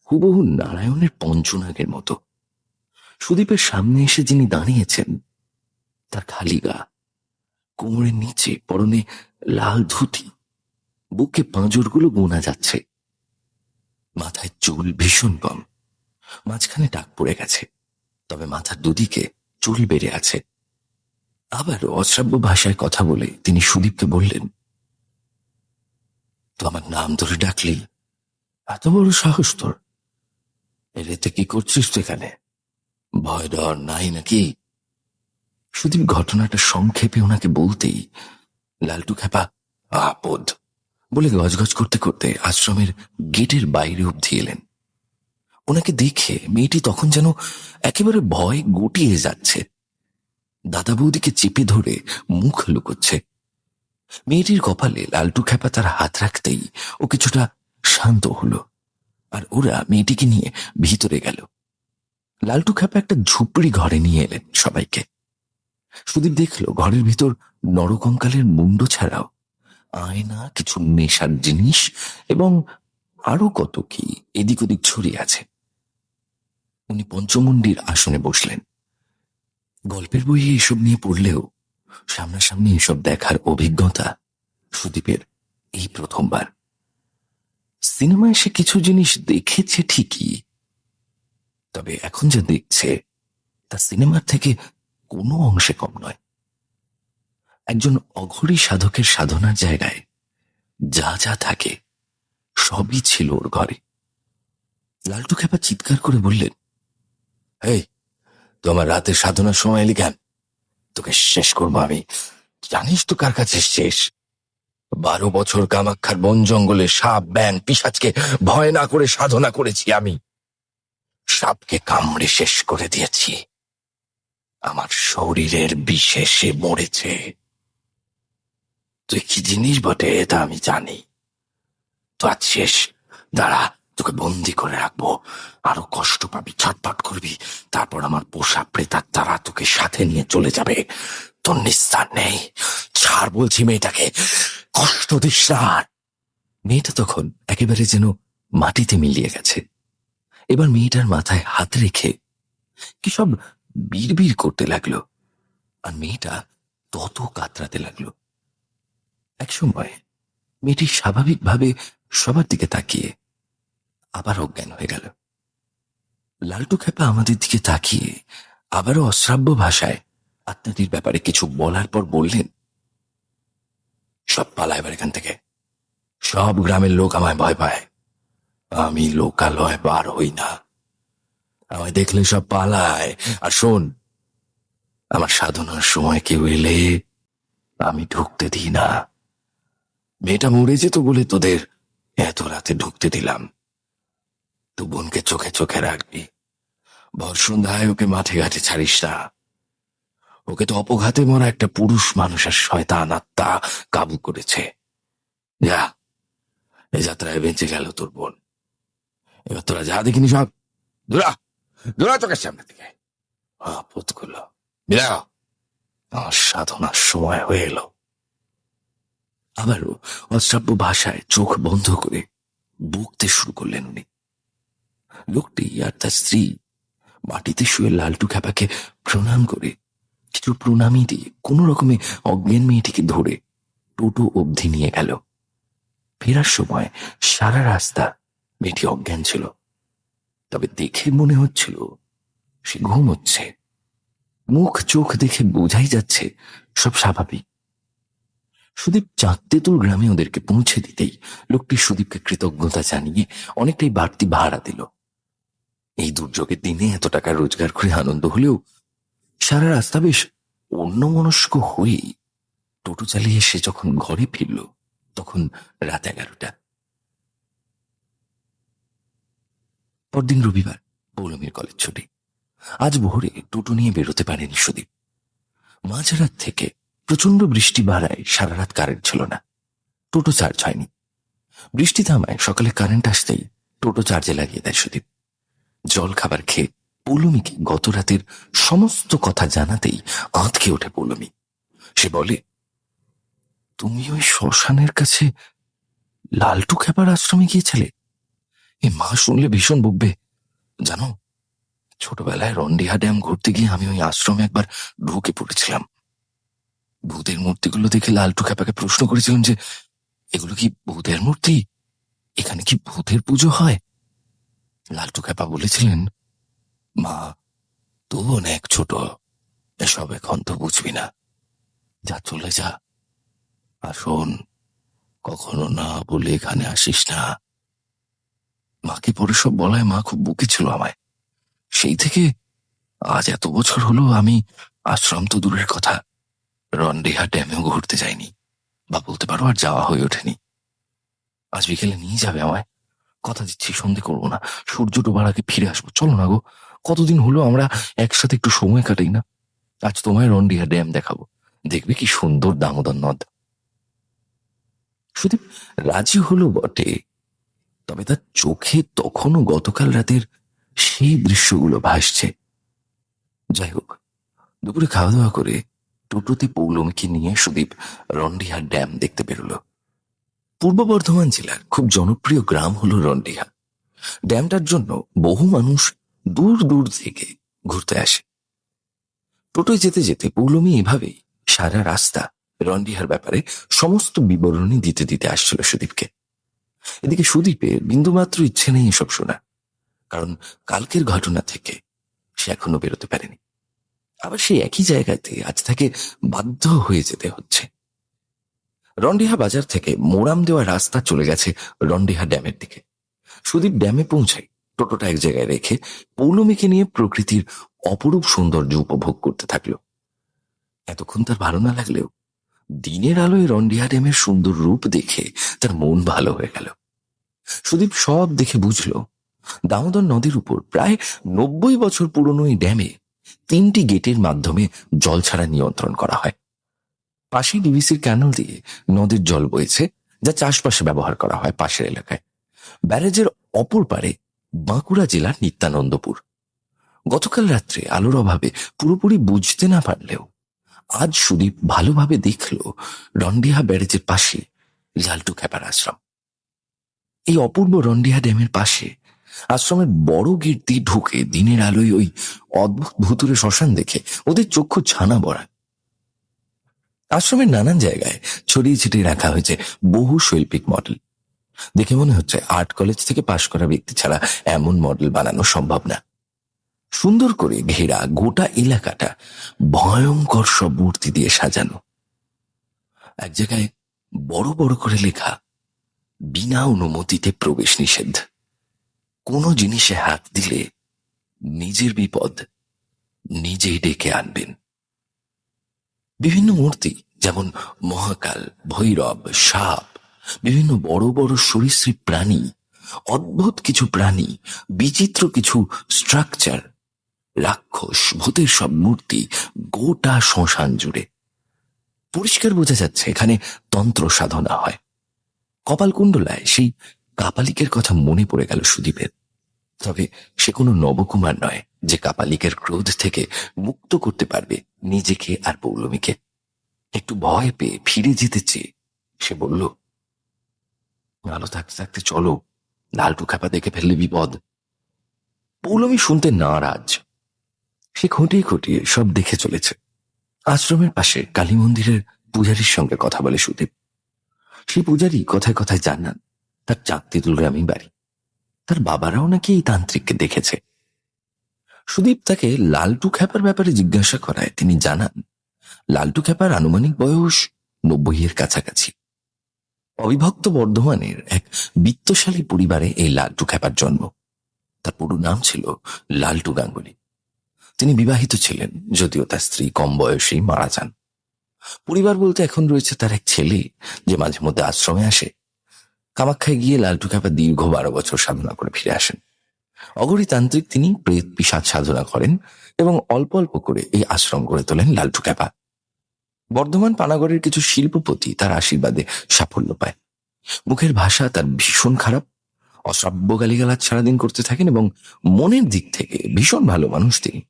S1: হুবহু নারায়ণের পঞ্চনাগের মতো। সুদীপের সামনে এসে যিনি দাঁড়িয়েছেন তার খালি গা, কোমরের নিচে পরনে লাল ধুতি, বুকে পাঁজরগুলো গোনা যাচ্ছে। মাথায় চুল ভীষণ কম, মাঝখানে টাক পড়ে গেছে, তবে মাথার দুদিকে চুল বেড়ে আছে। আবার অশ্রাব্য ভাষায় কথা বলে তিনি সুদীপকে বললেন, তো আমার নাম ধরে ডাকলি? এত বড় সাহস তোর? এতে কি করছিস তুই এখানে? ভয় ডর নাই নাকি? সুদীপ ঘটনাটা সংক্ষেপে ওনাকে বলতেই লালটু খেপা আপদ বলে গজগজ করতে করতে আশ্রমের গেটের বাইরে অবধি এলেন। ওনাকে দেখে মেয়েটি তখন যেন একেবারে ভয় গুটিয়ে যাচ্ছে। দাদা বৌদিকে চেপে ধরে মুখ লুকোচ্ছে। মেয়েটির কপালে লালটু খেপা তার হাত রাখতেই ও কিছুটা শান্ত হলো, আর ওরা মেয়েটিকে নিয়ে ভিতরে গেল। লালটু খেপা একটা ঝুপড়ি ঘরে নিয়ে এলেন সবাইকে। সুদীপ দেখল ঘরের ভিতর নরকঙ্কালের মুন্ড ছাড়াও আয়না, কিছু নেশার জিনিস এবং আরো কত কি এদিক ওদিক ছড়িয়ে আছে। উনি পঞ্চমুণ্ডির আসনে বসলেন। গল্পের বইয়ে এসব নিয়ে পড়লেও সামনাসামনি এসব দেখার অভিজ্ঞতা সুদীপের এই প্রথমবার। সিনেমায় সে কিছু জিনিস দেখেছে ঠিকই, তবে এখন যা দেখছে তা সিনেমার থেকে কোনো অংশে কম নয়। একজন অঘরী সাধকের সাধনার জায়গায় যা যা থাকে সবই ছিল ওর ঘরে। লালটু খেপা চিৎকার করে বললেন, এই তোমার রাতের সাধনার সময় এলি কেন? তোকে শেষ করবো আমি। জানিস তো কার কাছে শেষ? 12 বছর কামাক্ষার বন জঙ্গলে সাপ, ব্যাং, পিশাচকে ভয় না করে সাধনা করেছি আমি। সাপকে কামড়ে শেষ করে দিয়েছি। আমার শরীরের বিষে সে মরেছে। তুই কি জিনিস বটে তা আমি জানি। তো আজ শেষ। দাঁড়া, তোকে বন্দি করে রাখবো, আরো কষ্ট পাবি, ছটফট করবি, তারপর আমার পোষা প্রেতাত্মারা তোকে সাথে নিয়ে চলে যাবে। তোর নিস্তার নেই। ছাড় বলছি মেয়েটাকে, কষ্ট দিস না। মেয়েটা তখন একেবারে যেন মাটিতে মিলিয়ে গেছে। এবার মেয়েটার মাথায় হাত রেখে কি সব বিড়বিড় করতে লাগলো, আর মেয়েটা তত কাতরাতে লাগলো। একসময় মেয়েটি স্বাভাবিকভাবে সবার দিকে তাকিয়ে আবার অজ্ঞান হয়ে গেল। লালটু খেপা আমাদের দিকে তাকিয়ে আবারও অশ্রাব্য ভাষায় আত্মাটির ব্যাপারে কিছু বলার পর বললেন, সব পালা এবার এখান থেকে। সব গ্রামের লোক আমায় ভয় পায়। আমি লোকালয় বার হই না। আমায় দেখলে সব পালায়। আর শোন, আমার সাধনার সময় কেউ এলে আমি ঢুকতে দিই না। মেয়েটা মরে যেত বলে তোদের এত রাতে ঢুকতে দিলাম। তু বোনকে চোখে চোখে রাখবি। ভর সন্ধ্যায় ওকে মাঠে ঘাটে ছাড়িস না। ওকে তো অপঘাতে মরা একটা পুরুষ মানুষের শয়তান আত্মা কাবু করেছে। যা, এ যাত্রায় বেঁচে গেল তোর বোন। এবার তোরা যা দেখিনি সব দূরা দূরা চোখের সামনে থেকে। আপদগুলো বিরাও, আমার সাধনার সময় হয়ে এলো। আবারও অশ্রাব্য ভাষায় চোখ বন্ধ করে বকতে শুরু করলেন উনি। লোকটি আর তার স্ত্রী মাটিতে শুয়ে লালটু খেপাকে প্রণাম করে কিছু প্রণামী দিয়ে কোন রকমে অজ্ঞান মেয়েটিকে ধরে টোটো অবধি নিয়ে গেল। ফেরার সময় সারা রাস্তা মেয়েটি অজ্ঞান ছিল, তবে দেখে মনে হচ্ছিল সে ঘুমোচ্ছে। মুখ চোখ দেখে বোঝাই যাচ্ছে সব স্বাভাবিক। সুদীপ চাঁদতেতুল গ্রামে ওদেরকে পৌঁছে দিতেই লোকটি সুদীপকে কৃতজ্ঞতা জানিয়ে অনেকটাই বাড়তি ভাড়া দিল। এই দুর্যোগের দিনে এত টাকা রোজগার করে আনন্দ হলেও সারা রাস্তা বেশ অন্যমনস্ক হয়েই টোটো চালিয়ে সে যখন ঘরে ফিরল তখন রাত 11টা। পরদিন রবিবার, পৌলমীর কলেজ ছুটি। আজ ভোরে টোটো নিয়ে বেরোতে পারেনি সুদীপ। মাঝরাত থেকে প্রচন্ড বৃষ্টি বাড়ায় সারা রাত কারেন্ট ছিল না, টোটো চার্জ হয়নি। বৃষ্টি থামায় সকালে কারেন্ট আসতেই টোটো চার্জে লাগিয়ে দেয় সুদীপ। জল খাবার খেয়ে পৌলমীকে গত রাতের সমস্ত কথা জানাতেই আঁতকে ওঠে পৌলমী। সে বলে, তুমি ওই শ্মশানের কাছে লালটু খেপার আশ্রমে গিয়েছিলে? এ মা শুনলে ভীষণ বকবে। জানো, ছোটবেলায় রন্ডিহা ড্যাম ঘুরতে গিয়ে আমি ওই আশ্রমে একবার ঢুকে পড়েছিলাম। ভূতের মূর্তিগুলো দেখে লালটু খেপাকে প্রশ্ন করেছিলাম যে, এগুলো কি ভূতের মূর্তি? এখানে কি ভূতের পুজো হয়? লালটু খেপা বলেছিলেন, মা, তুই অনেক ছোট, এসব এখন তো বুঝবি না, যা চলে যা। আর শোন, কখনো না বলে এখানে আসিস না। মাকে পরে সব বলায় মা খুব বকেছিল আমায়। সেই থেকে আজ এত বছর হলো আমি আশ্রম তো দূরের কথা, রন্ডিহা ড্যামেও ঘুরতে যাইনি, বা বলতে পারো আর যাওয়া হয়ে ওঠেনি। আজ বিকেলে নিয়ে যাবে আমায়, কথা দিচ্ছি সন্ধে করবো না, সূর্য ডোবার আগে ফিরে আসবো। চলো না গো, কতদিন হলো আমরা একসাথে একটু সময় কাটাই না। আজ তোমায় রন্ডিহা ড্যাম দেখাবো, দেখবে কি সুন্দর দামোদর নদ। সুদীপ রাজি হলো বটে, তবে তার চোখে তখনও গতকাল রাতের সেই দৃশ্যগুলো ভাসছে। যাই হোক, দুপুরে খাওয়া দাওয়া করে টোটোতে পৌলমীকে নিয়ে সুদীপ রন্ডিহা ড্যাম দেখতে বেরোল। পূর্ব বর্ধমান জেলার খুব জনপ্রিয় গ্রাম হলো রন্ডিহা। ড্যামটার জন্য বহু মানুষ দূর দূর থেকে ঘুরতে আসে। টোটোয় যেতে যেতে পৌলমী এভাবেই সারা রাস্তা রন্ডিহার ব্যাপারে সমস্ত বিবরণী দিতে দিতে আসছিল সুদীপকে। এদিকে সুদীপের বিন্দুমাত্র ইচ্ছে নেই এসব শোনা, কারণ কালকের ঘটনা থেকে সে এখনো বেরোতে পারেনি। আবার সেই একই জায়গাতে আজ তাকে বাধ্য হয়ে যেতে হচ্ছে। রন্ডিহা বাজার থেকে মোরাম দেওয়া রাস্তা চলে গেছে রন্ডিহা ড্যামের দিকে। সুদীপ ড্যামে পৌঁছায় টোটোটা এক জায়গায় রেখে পৌলমীকে নিয়ে প্রকৃতির অপরূপ সৌন্দর্য উপভোগ করতে থাকল। এতক্ষণ তার ভালো না লাগলেও দিনের আলোয় রন্ডিহা ড্যামের সুন্দর রূপ দেখে তার মন ভালো হয়ে গেল। সুদীপ সব দেখে বুঝল, দামোদর নদীর উপর প্রায় 90 বছর পুরনো এই ড্যামে 3টি গেটের মাধ্যমে জল ছাড়া নিয়ন্ত্রণ করা হয়। পাশেই ডিভিসির ক্যানেল দিয়ে নদীর জল বইছে, যা চাষবাসে ব্যবহার করা হয় পাশের এলাকায়। ব্যারেজের অপর পারে বাঁকুড়া জেলার নিত্যানন্দপুর। গতকাল রাত্রে আলোর অভাবে পুরোপুরি বুঝতে না পারলেও আজ সুদীপ ভালোভাবে দেখল রন্ডিহা ব্যারেজের পাশে লালটু খেপার আশ্রম। এই অপূর্ব রন্ডিহা ড্যামের পাশে আশ্রমের বড় গেট দিয়ে ঢুকে দিনের আলোয় ওই অদ্ভুত ভুতুরে শ্মশান দেখে ওদের চক্ষু ছানা বড়া। আশ্রমের নানান জায়গায় ছড়িয়ে ছিটিয়ে রাখা হয়েছে বহু শৈল্পিক মডেল। দেখে মনে হচ্ছে আর্ট কলেজ থেকে পাশ করা ব্যক্তি ছাড়া এমন মডেল বানানো সম্ভব না। সুন্দর করে ঘেরা গোটা এলাকাটা ভয়ঙ্কর সব মূর্তি দিয়ে সাজানো। এক জায়গায় বড় বড় করে লেখা, বিনা অনুমতিতে প্রবেশ নিষেধ। কোনো জিনিসে হাত দিলে নিজের বিপদ নিজেই ডেকে আনবেন। বিভিন্ন মূর্তি যেমন মহাকাল, ভৈরব, সাপ, বিভিন্ন বড় বড় সরীসৃপ প্রাণী, অদ্ভুত কিছু প্রাণী, বিচিত্র কিছু স্ট্রাকচার, রাক্ষস, ভূতের সব মূর্তি গোটা শ্মশান জুড়ে। পরিষ্কার বোঝা যাচ্ছে এখানে তন্ত্র সাধনা হয়। কপালকুণ্ডলায় সেই কাপালিকের কথা মনে পড়ে গেল সুদীপের। তবে সে কোনো নবকুমার নয় যে কাপালিকের ক্রোধ থেকে মুক্ত করতে পারবে নিজেকে আর পৌলমীকে। একটু ভয় পেয়ে ফিরে যেতে চেয়ে সে বলল, আলো থাকতে থাকতে চলো, লালটু খেপা দেখে ফেললে বিপদ। পৌলমী শুনতে নারাজ। সে খুঁটিয়ে খুঁটিয়ে সব দেখে চলেছে। আশ্রমের পাশে কালী মন্দিরের পূজারীর সঙ্গে কথা বলে সুদীপ। সেই পূজারী কথায় কথায় জানান তার চাঁদতেতুল গ্রামেই বাড়ি। তার বাবারাও নাকি এই তান্ত্রিককে দেখেছে। সুদীপ তাকে লালটু খেপার ব্যাপারে জিজ্ঞাসা করায় তিনি জানান, লালটু খেপার আনুমানিক বয়স 90-এর কাছাকাছি। অবিভক্ত বর্ধমানের এক বিত্তশালী পরিবারে এই লালটু খ্যাপার জন্ম। তার পুরো নাম ছিল লালটু গাঙ্গুলি। তিনি বিবাহিত ছিলেন, যদিও তার স্ত্রী কম বয়সেই মারা যান। পরিবার বলতে এখন রয়েছে তার এক ছেলে, যে মাঝে মধ্যে আশ্রমে আসে। কামাখ্যায় গিয়ে লালটু খ্যাপা দীর্ঘ 12 বছর সাধনা করে ফিরে আসেন। অগরী তান্ত্রিক তিনি প্রেত পিশাচ সাধনা করেন এবং অল্প অল্প করে এই আশ্রম গড়ে তোলেন লালটু খ্যাপা। বর্ধমান পানাগড়ের কিছু শিল্পপতি তার আশীর্বাদে সাফল্য পায়। মুখের ভাষা তার ভীষণ খারাপ, অশ্রাব্য গালিগালাজ সারাদিন করতে থাকেন এবং মনের দিক থেকে ভীষণ ভালো মানুষ তিনি।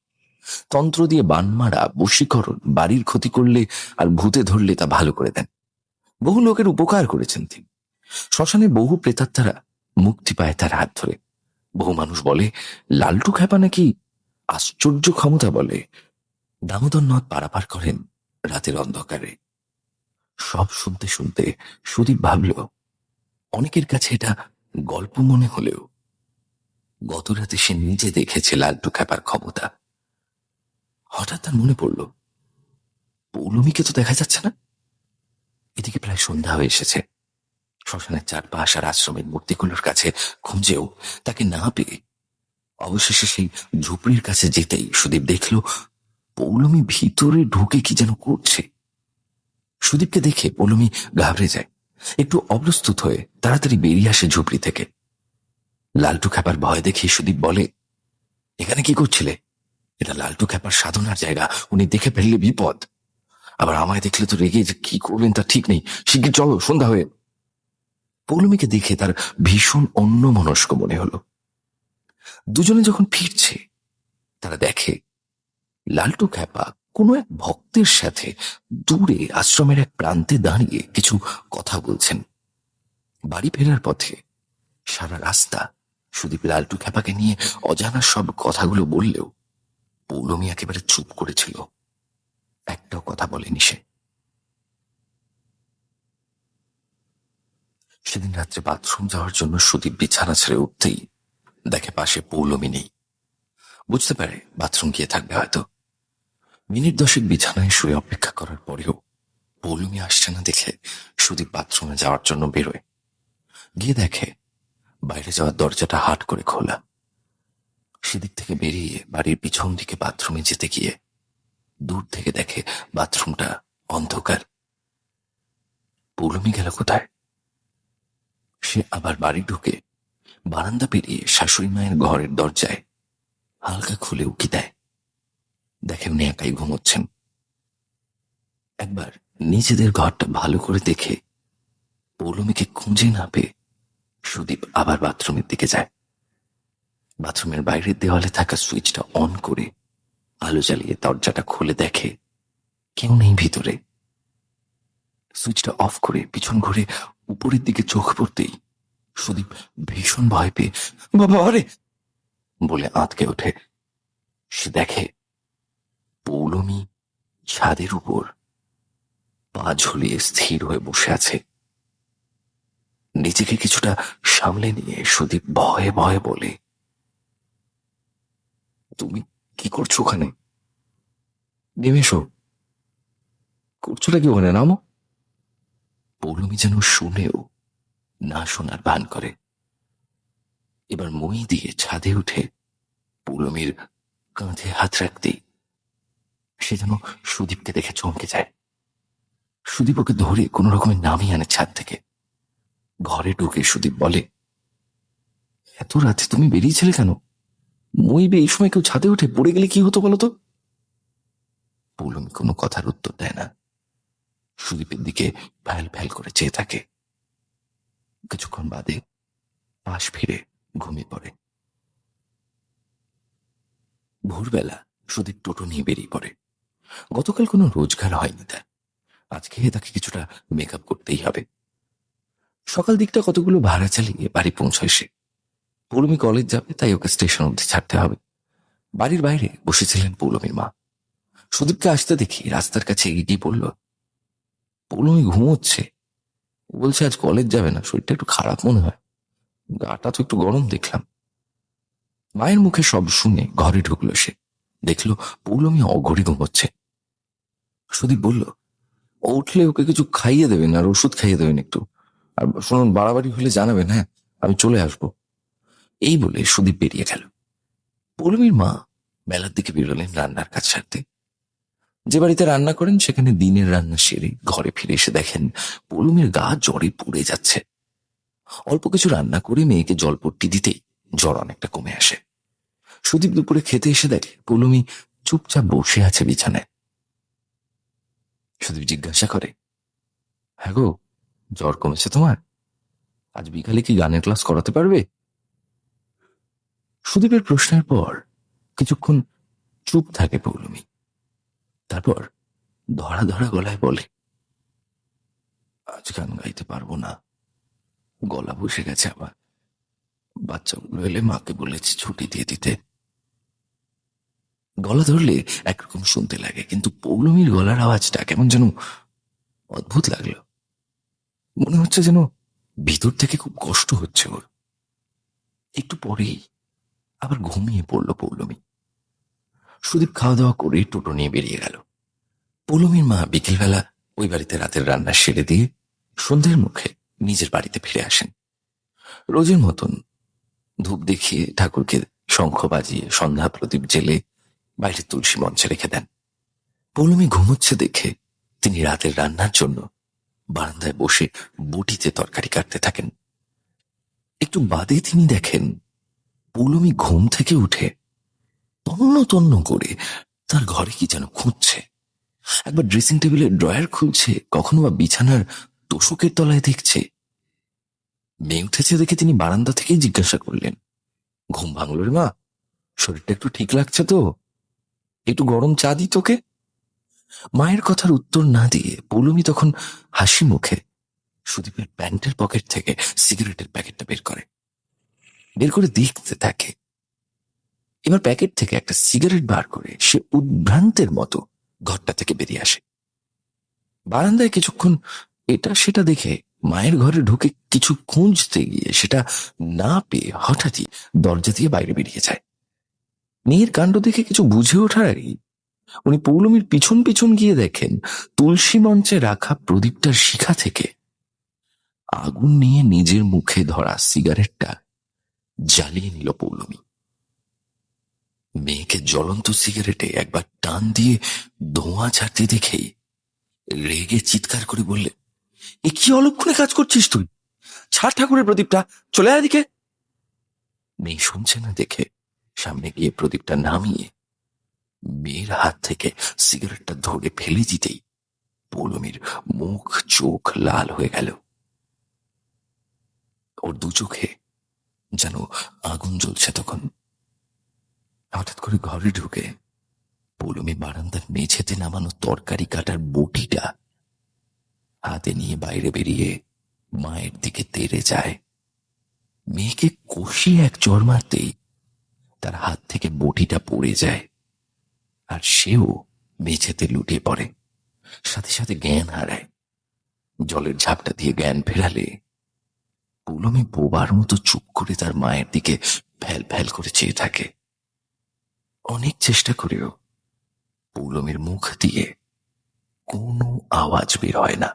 S1: তন্ত্র দিয়ে বান মারা, বশীকরণ, বাড়ির ক্ষতি করলে আর ভূতে ধরলে তা ভালো করে দেন। বহু লোকের উপকার করেছেন তিনি। শ্মশানে বহু প্রেতাত্মারা মুক্তি পায় তার হাত ধরে। বহু মানুষ বলে লালটু খ্যাপা নাকি আশ্চর্য ক্ষমতা বলে দামোদর নদ পারাপার করেন রাতের অন্ধকারে। সব শুনতে শুনতে সুদীপ ভাবল, অনেকের কাছে এটা গল্প মনে হলেও গত রাতে সে নিজে দেখেছে লালটু খ্যাপার ক্ষমতা। হঠাৎ তার মনে পড়ল, পৌলমীকে তো দেখা যাচ্ছে না। এদিকে প্রায় সন্ধ্যা হয়ে এসেছে। শ্মশানের চারপাশ আর আশ্রমের মূর্তিগুলোর কাছে খুঁজেও তাকে না পেয়ে অবশেষে সেই ঝুপড়ির কাছে যেতেই সুদীপ দেখল পৌলমী ভিতরে ঢুকে কি যেন করছে। সুদীপকে দেখে পৌলমী ঘাবড়ে যায়। একটু অপ্রস্তুত হয়ে তাড়াতাড়ি বেরিয়ে আসে ঝুপড়ি থেকে। লালটু খ্যাপার ভয় দেখে সুদীপ বলে, এখানে কি করছিলে? এটা লালটু খ্যাপার সাধনার জায়গা, উনি দেখে ফেললে বিপদ। আবার আমায় দেখলে তো রেগে যে কি করবেন তা ঠিক নেই। শিগগির চলো, সন্ধ্যা হয়ে। পৌলমীকে দেখে তার ভীষণ অন্যমনস্ক মনে হলো। দুজনে যখন ফিরছে, তারা দেখে লালটু খ্যাপা কোনো এক ভক্তের সাথে দূরে আশ্রমের এক প্রান্তে দাঁড়িয়ে কিছু কথা বলছেন। বাড়ি ফেরার পথে সারা রাস্তা সুদীপ লালটু খ্যাপাকে নিয়ে অজানা সব কথাগুলো বললেও পৌলমী একেবারে চুপ করেছিল। একটাও কথা বলেনি সে। সেদিন রাত্রে বাথরুম যাওয়ার জন্য সুদীপ বিছানা ছেড়ে উঠতেই দেখে পাশে পৌলমী নেই। বুঝতে পারে বাথরুম গিয়ে থাকবে হয়তো। মিনিট 10 বিছানায় শুয়ে অপেক্ষা করার পরেও পৌলমী আসছে না দেখে সুদীপ বাথরুমে যাওয়ার জন্য বেরোয়। গিয়ে দেখে বাইরে যাওয়ার দরজাটা হাট করে খোলা। সেদিক থেকে বেরিয়ে বাড়ির পিছন দিকে বাথরুমে যেতে গিয়ে দূর থেকে দেখে বাথরুমটা অন্ধকার। পৌলমী গেল কোথায়? সে আবার বাড়ি ঢুকে বারান্দা পেরিয়ে শাশুড়ি মায়ের ঘরের দরজায় হালকা খুলে উকি দেয়। দেখে উনি একাই ঘুমোচ্ছেন। একবার নিজেদের ঘরটা ভালো করে দেখে পৌলমীকে খুঁজে না পেয়ে সুদীপ আবার বাথরুমের দিকে যায়। বাথরুমের বাইরের দেওয়ালে থাকা সুইচটা অন করে আলো জ্বালিয়ে দরজাটা খুলে দেখে কেউ নেই ভিতরে। সুইচটা অফ করে পিছন ঘুরে উপরের দিকে চোখ পড়তেই সুদীপ ভীষণ ভয় পেয়ে বাবা আরে বলে আঁতকে ওঠে। সে দেখে পৌলমী ছাদের উপর পা ঝুলিয়ে স্থির হয়ে বসে আছে। নিজেকে কিছুটা সামলে নিয়ে সুদীপ ভয়ে ভয়ে বলে, তুমি কি করছো ওখানে? নেমে এসো। করছোটা কি ওখানে? নামো। পৌলমী যেন শুনেও না শোনার ভান করে। এবার মই দিয়ে ছাদে উঠে পৌলমীর কাঁধে হাত রাখতেই সে যেন সুদীপকে দেখে চমকে যায়। সুদীপ ওকে ধরে কোনো রকমে নামিয়ে আনে ছাদ থেকে। ঘরে ঢুকে সুদীপ বলে, এত রাতে তুমি বেরিয়েছিলে কেন? মইবে এই সময় কেউ ছাদে উঠে পড়ে গেলে কি হতো বলতো? পৌলমী কোনো কথার উত্তর দেয় না। সুদীপের দিকে ফ্যাল ফ্যাল করে চেয়ে থাকে। কিছুক্ষণ বাদে পাশ ফিরে ঘুমিয়ে পড়ে। ভোরবেলা সুদীপ টোটো নিয়ে বেরিয়ে পড়ে। গতকাল কোনো রোজগার হয়নি তার। আজকে তাকে কিছুটা মেকআপ করতেই হবে। সকাল দিকটা কতগুলো ভাড়া চালিয়ে বাড়ি পৌঁছায় সে। পৌলমী কলেজ যাবে, তাই ওকে স্টেশন অব্দি ছাড়তে হবে। বাড়ির বাইরে বসেছিলেন পৌলমীর মা। সুদীপকে আসতে দেখি রাস্তার কাছে এগিয়ে পড়ল। পৌলমী ঘুমোচ্ছে। বলছে আজ কলেজ যাবে না, শরীরটা একটু খারাপ মনে হয়, গাটা তো একটু গরম দেখলাম। মায়ের মুখে সব শুনে ঘরে ঢুকলো সে। দেখলো পৌলমী অঘরে ঘুমোচ্ছে। সুদীপ বলল,
S2: ও উঠলে ওকে কিছু খাইয়ে দেবেন আর ওষুধ খাইয়ে দেবেন একটু। আর শুনুন, বাড়াবাড়ি হলে জানাবেন, হ্যাঁ, আমি চলে আসবো। এই বলে সুদীপ বেরিয়ে গেল। পৌলমীর মা বেলার দিকে বেরোলেন রান্নার কাজ সারতে। যে বাড়িতে রান্না করেন সেখানে দিনের রান্না সেরে ঘরে ফিরে এসে দেখেন পৌলমীর গা জ্বরে পুড়ে যাচ্ছে। অল্প কিছু রান্না করে মেয়েকে জলপট্টি দিতেই জ্বর অনেকটা কমে আসে। সুদীপ দুপুরে খেতে এসে দেখে পৌলমী চুপচাপ বসে আছে বিছানায়। সুদীপ জিজ্ঞাসা করে, হ্যাঁ গো, জ্বর কমেছে তোমার? আজ বিকালে কি গানের ক্লাস করাতে পারবে? সুদীপের প্রশ্নের পর কিছুক্ষণ চুপ থাকে পৌলমী। তারপর ধরা ধরা গলায় বলে, আজ গান গাইতে পারবো না, গলা বসে গেছে আবার। বাচ্চাগুলো এলে মাকে বলেছি ছুটি দিয়ে দিতে। গলা ধরলে একরকম শুনতে লাগে, কিন্তু পৌলমীর গলার আওয়াজটা কেমন যেন অদ্ভুত লাগলো। মনে হচ্ছে যেন ভিতর থেকে খুব কষ্ট হচ্ছে ওর। একটু পরেই আবার ঘুমিয়ে পড়ল পৌলমী। সুদীপ খাওয়া দাওয়া করে টোটো নিয়ে বেরিয়ে গেল। পৌলমীর মা বিকেলবেলা ওই বাড়িতে রাতের রান্না সেরে দিয়ে সন্ধ্যের মুখে নিজের বাড়িতে ফিরে আসেন। রোজের মতন ধূপ দেখিয়ে ঠাকুরকে শঙ্খ বাজিয়ে সন্ধ্যা প্রদীপ জেলে বাইরে তুলসী মঞ্চে রেখে দেন। পৌলমী ঘুমোচ্ছে দেখে তিনি রাতের রান্নার জন্য বারান্দায় বসে বটিতে তরকারি কাটতে থাকেন। একটু বাদে তিনি দেখেন পৌলমী ঘুম থেকে উঠে তন্ন তন্ন করে তার ঘরে কি যেন খুঁজছে। একবার ড্রেসিং টেবিলের ড্রয়ার খুলছে, কখনো বা বিছানার তোষকের তলায় দেখছে। মেয়ে উঠেছে দেখে তিনি বারান্দা থেকেই জিজ্ঞাসা করলেন, ঘুম ভাঙল রে মা? শরীরটা একটু ঠিক লাগছে তো? একটু গরম চা দিই তোকে? মায়ের কথার উত্তর না দিয়ে পৌলমী তখন হাসি মুখে সুদীপের প্যান্টের পকেট থেকে সিগারেটের প্যাকেটটা বের করে দেখতে থাকে। এবার প্যাকেট থেকে একটা সিগারেট বার করে সে উদ্ভ্রান্তের মতো ঘরটা থেকে বেরিয়ে আসে। বারান্দায় কিছুক্ষণ এটা সেটা দেখে মায়ের ঘরে ঢুকে কিছু খুঁজতে গিয়ে সেটা না পেয়ে হঠাৎই দরজা দিয়ে বাইরে বেরিয়ে যায়। মেয়ের কাণ্ড দেখে কিছু বুঝে ওঠার আগেই উনি পৌলমীর পিছন পিছন গিয়ে দেখেন তুলসী মঞ্চে রাখা প্রদীপটার শিখা থেকে আগুন নিয়ে নিজের মুখে ধরা সিগারেটটা জ্বালিয়ে নিল পৌলমী। মেয়েকে জ্বলন্ত সিগারেটে একবার টান দিয়ে ধোঁয়া ছাড়তে দেখেই রেগে চিৎকার করে বললে, এ কি অলক্ষণে কাজ করছিস তুই? ছাড় ঠাকুরের প্রদীপটা, চলে আয় এদিকে। মেয়ে শুনছে না দেখে সামনে গিয়ে প্রদীপটা নামিয়ে মেয়ের হাত থেকে সিগারেটটা ধরে ফেলে দিতেই পৌলমীর মুখ চোখ লাল হয়ে গেল। ওর দু চোখে যেন আগুন জ্বলছে তখন। হঠাৎ করে ঘরে ঢুকে পৌলমী বারান্দার মেঝেতে নামানো তরকারি কাটার বটিটা হাতে নিয়ে বাইরে বেরিয়ে মায়ের দিকে তেড়ে যায়। মেয়েকে কষিয়ে এক চড় মারতেই তার হাত থেকে বটিটা পড়ে যায় আর সেও মেঝেতে লুটিয়ে পড়ে, সাথে সাথে জ্ঞান হারায়। জলের ঝাপটা দিয়ে জ্ঞান ফেরালে পৌলমী বোবার মতো চুপ করে তার মায়ের দিকে ফ্যাল ফ্যাল করে চেয়ে থাকে। অনেক চেষ্টা করেও পৌলমীর মুখ দিয়ে কোনো আওয়াজ বের হয় না।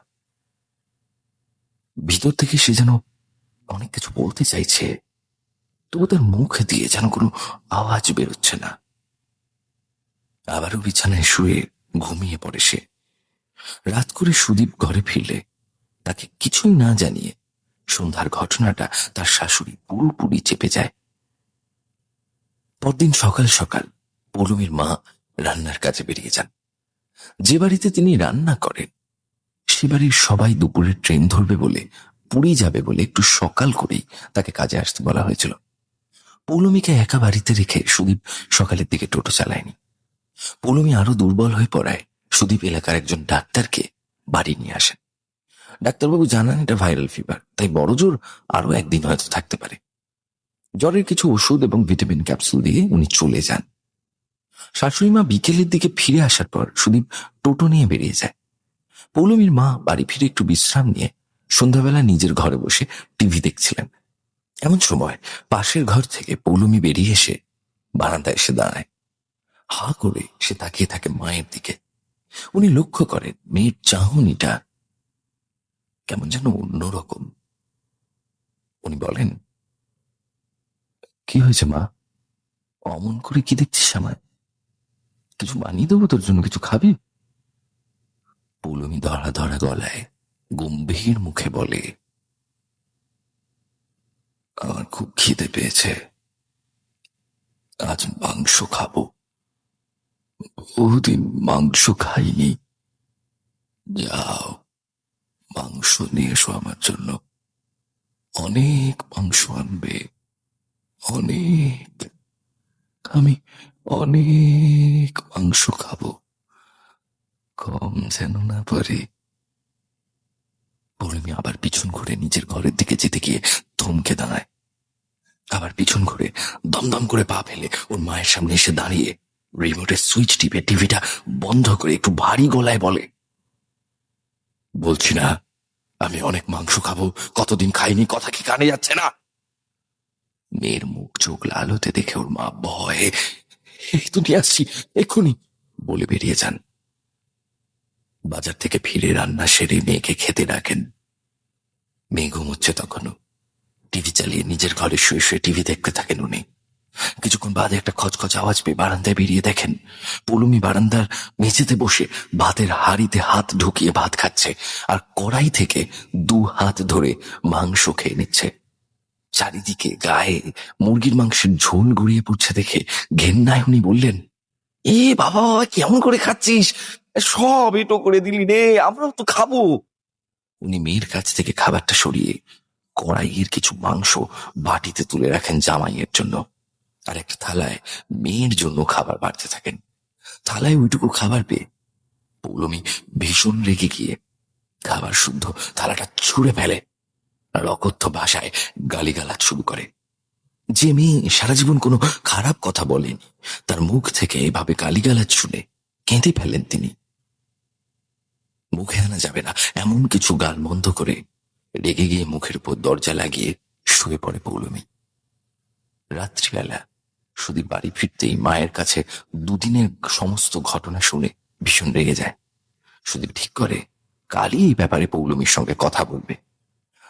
S2: ভিতর থেকে সে যেন অনেক কিছু বলতে চাইছে, তবু তার মুখ দিয়ে যেন কোনো আওয়াজ বেরোচ্ছে না। আবারও বিছানায় শুয়ে ঘুমিয়ে পড়ে সে। রাত করে সুদীপ ঘরে ফিরলে তাকে কিছুই না জানিয়ে সন্ধ্যার ঘটনাটা তার শাশুড়ি পুরোপুরি চেপে যায়। পরদিন সকাল সকাল পৌলমীর মা রান্নার কাজে বেরিয়ে যান। যে বাড়িতে তিনি রান্না করেন সে বাড়ির সবাই দুপুরের ট্রেন ধরবে বলে পুরী যাবে বলে একটু সকাল করেই তাকে কাজে আসতে বলা হয়েছিল। পৌলমীকে একা বাড়িতে রেখে সুদীপ সকালের দিকে টোটো চালায়নি। পৌলমী আরো দুর্বল হয়ে পড়ায় সুদীপ এলাকার একজন ডাক্তারকে বাড়ি নিয়ে আসেন। ডাক্তারবাবু জানান এটা ভাইরাল ফিভার, তাই বড়জোর আরো একদিন হয়তো থাকতে পারে। জ্বরের কিছু ওষুধ এবং ভিটামিন ক্যাপসুল দিয়ে উনি চলে যান। শাশুড়ি মা বিকেলের দিকে ফিরে আসার পর সুদীপ টোটো নিয়ে বেরিয়ে যায়। পৌলমীর মা বাড়ি ফিরে একটু বিশ্রাম নিয়ে সন্ধ্যাবেলা নিজের ঘরে বসে টিভি দেখছিলেন। এমন সময় পাশের ঘর থেকে পৌলমী বেরিয়ে এসে বারান্দায় এসে দাঁড়ায়। হা করে সে তাকিয়ে থাকে মায়ের দিকে। উনি লক্ষ্য করেন মেয়ের চাহনিটা কেমন যেন অন্যরকম। উনি বলেন, কি হয়েছে মা? অমন করে কি দেখছিস আমায়? কিছু বানিয়ে দেবো তোর জন্য, কিছু খাবি? পৌলমী ধরা ধরা গলায় গম্ভীর মুখে বলে, আমার খুব খিদে পেয়েছে, আজ মাংস খাবো। বহুদিন মাংস খাইনি। যাও, মাংস নিয়ে এসো আমার জন্য। অনেক মাংস আনবে, অনেক। আমি অনেক মাংস খাবো, কম যেন না পারে। পৌলমী আবার পিছন ঘুরে নিজের ঘরের দিকে যেতে গিয়ে থমকে দাঁড়ায়। আবার পিছন ঘুরে দমদম করে পা ফেলে ওর মায়ের সামনে এসে দাঁড়িয়ে রিমোটের সুইচ টিপে টিভিটা বন্ধ করে একটু ভারী গলায় বলে, বলছি না আমি অনেক মাংস খাবো, কতদিন খাইনি, কথা কি কানে যাচ্ছে না? মেয়ের মুখ চোখ লাল হতে দেখে ওর মা ভয়ে, এই তো নিয়ে আসছি এক্ষুনি বলে বেরিয়ে যান। বাজার থেকে ফিরে রান্না সেরে মেয়েকে খেতে ডাকেন। মেয়ে ঘুমোচ্ছে তখনও। টিভি চালিয়ে নিজের ঘরে শুয়ে শুয়ে টিভি দেখতে থাকেন উনি। কিছুক্ষণ বাদে একটা খচখচ আওয়াজ পেয়ে বারান্দায় বেরিয়ে দেখেন পৌলমী বারান্দার মেঝেতে বসে ভাতের হাঁড়িতে হাত ঢুকিয়ে ভাত খাচ্ছে, আর কড়াই থেকে 2 হাত ধরে মাংস খেয়ে নিচ্ছে। চারিদিকে গায়ে মুরগির মাংসের ঝোল গড়িয়ে পড়ছে দেখে ঘেন্নায় উনি বললেন, এ বাবা, কেমন করে খাচ্ছিস? সব এটো করে দিলি রে, আমরাও তো খাবো। উনি মেয়ের কাছ থেকে খাবারটা সরিয়ে কড়াইয়ের কিছু মাংস বাটিতে তুলে রাখেন জামাইয়ের জন্য, আর একটা থালায় মেয়ের জন্য খাবার বাড়তে থাকেন। থালায় ওইটুকু খাবার পেয়ে পৌলমী ভীষণ রেগে গিয়ে খাবার শুদ্ধ থালাটা ছুঁড়ে ফেলে আর অকথ্য ভাষায় গালিগালাজ শুরু করে। যে মেয়ে সারা জীবন কোনো খারাপ কথা বলেনি, তার মুখ থেকে এভাবে গালিগালাজ শুনে কেঁদে ফেলেন তিনি। মুখে আনা যাবে না এমন কিছু গাল বন্ধ করে রেগে গিয়ে মুখের উপর দরজা লাগিয়ে শুয়ে পড়ে পৌলমী। রাত্রিবেলা সুদীপ বাড়ি ফিরতেই মায়ের কাছে দুদিনের সমস্ত ঘটনা শুনে ভীষণ রেগে যায়। সুদীপ ঠিক করে কালই এই ব্যাপারে পৌলমীর সঙ্গে কথা বলবে।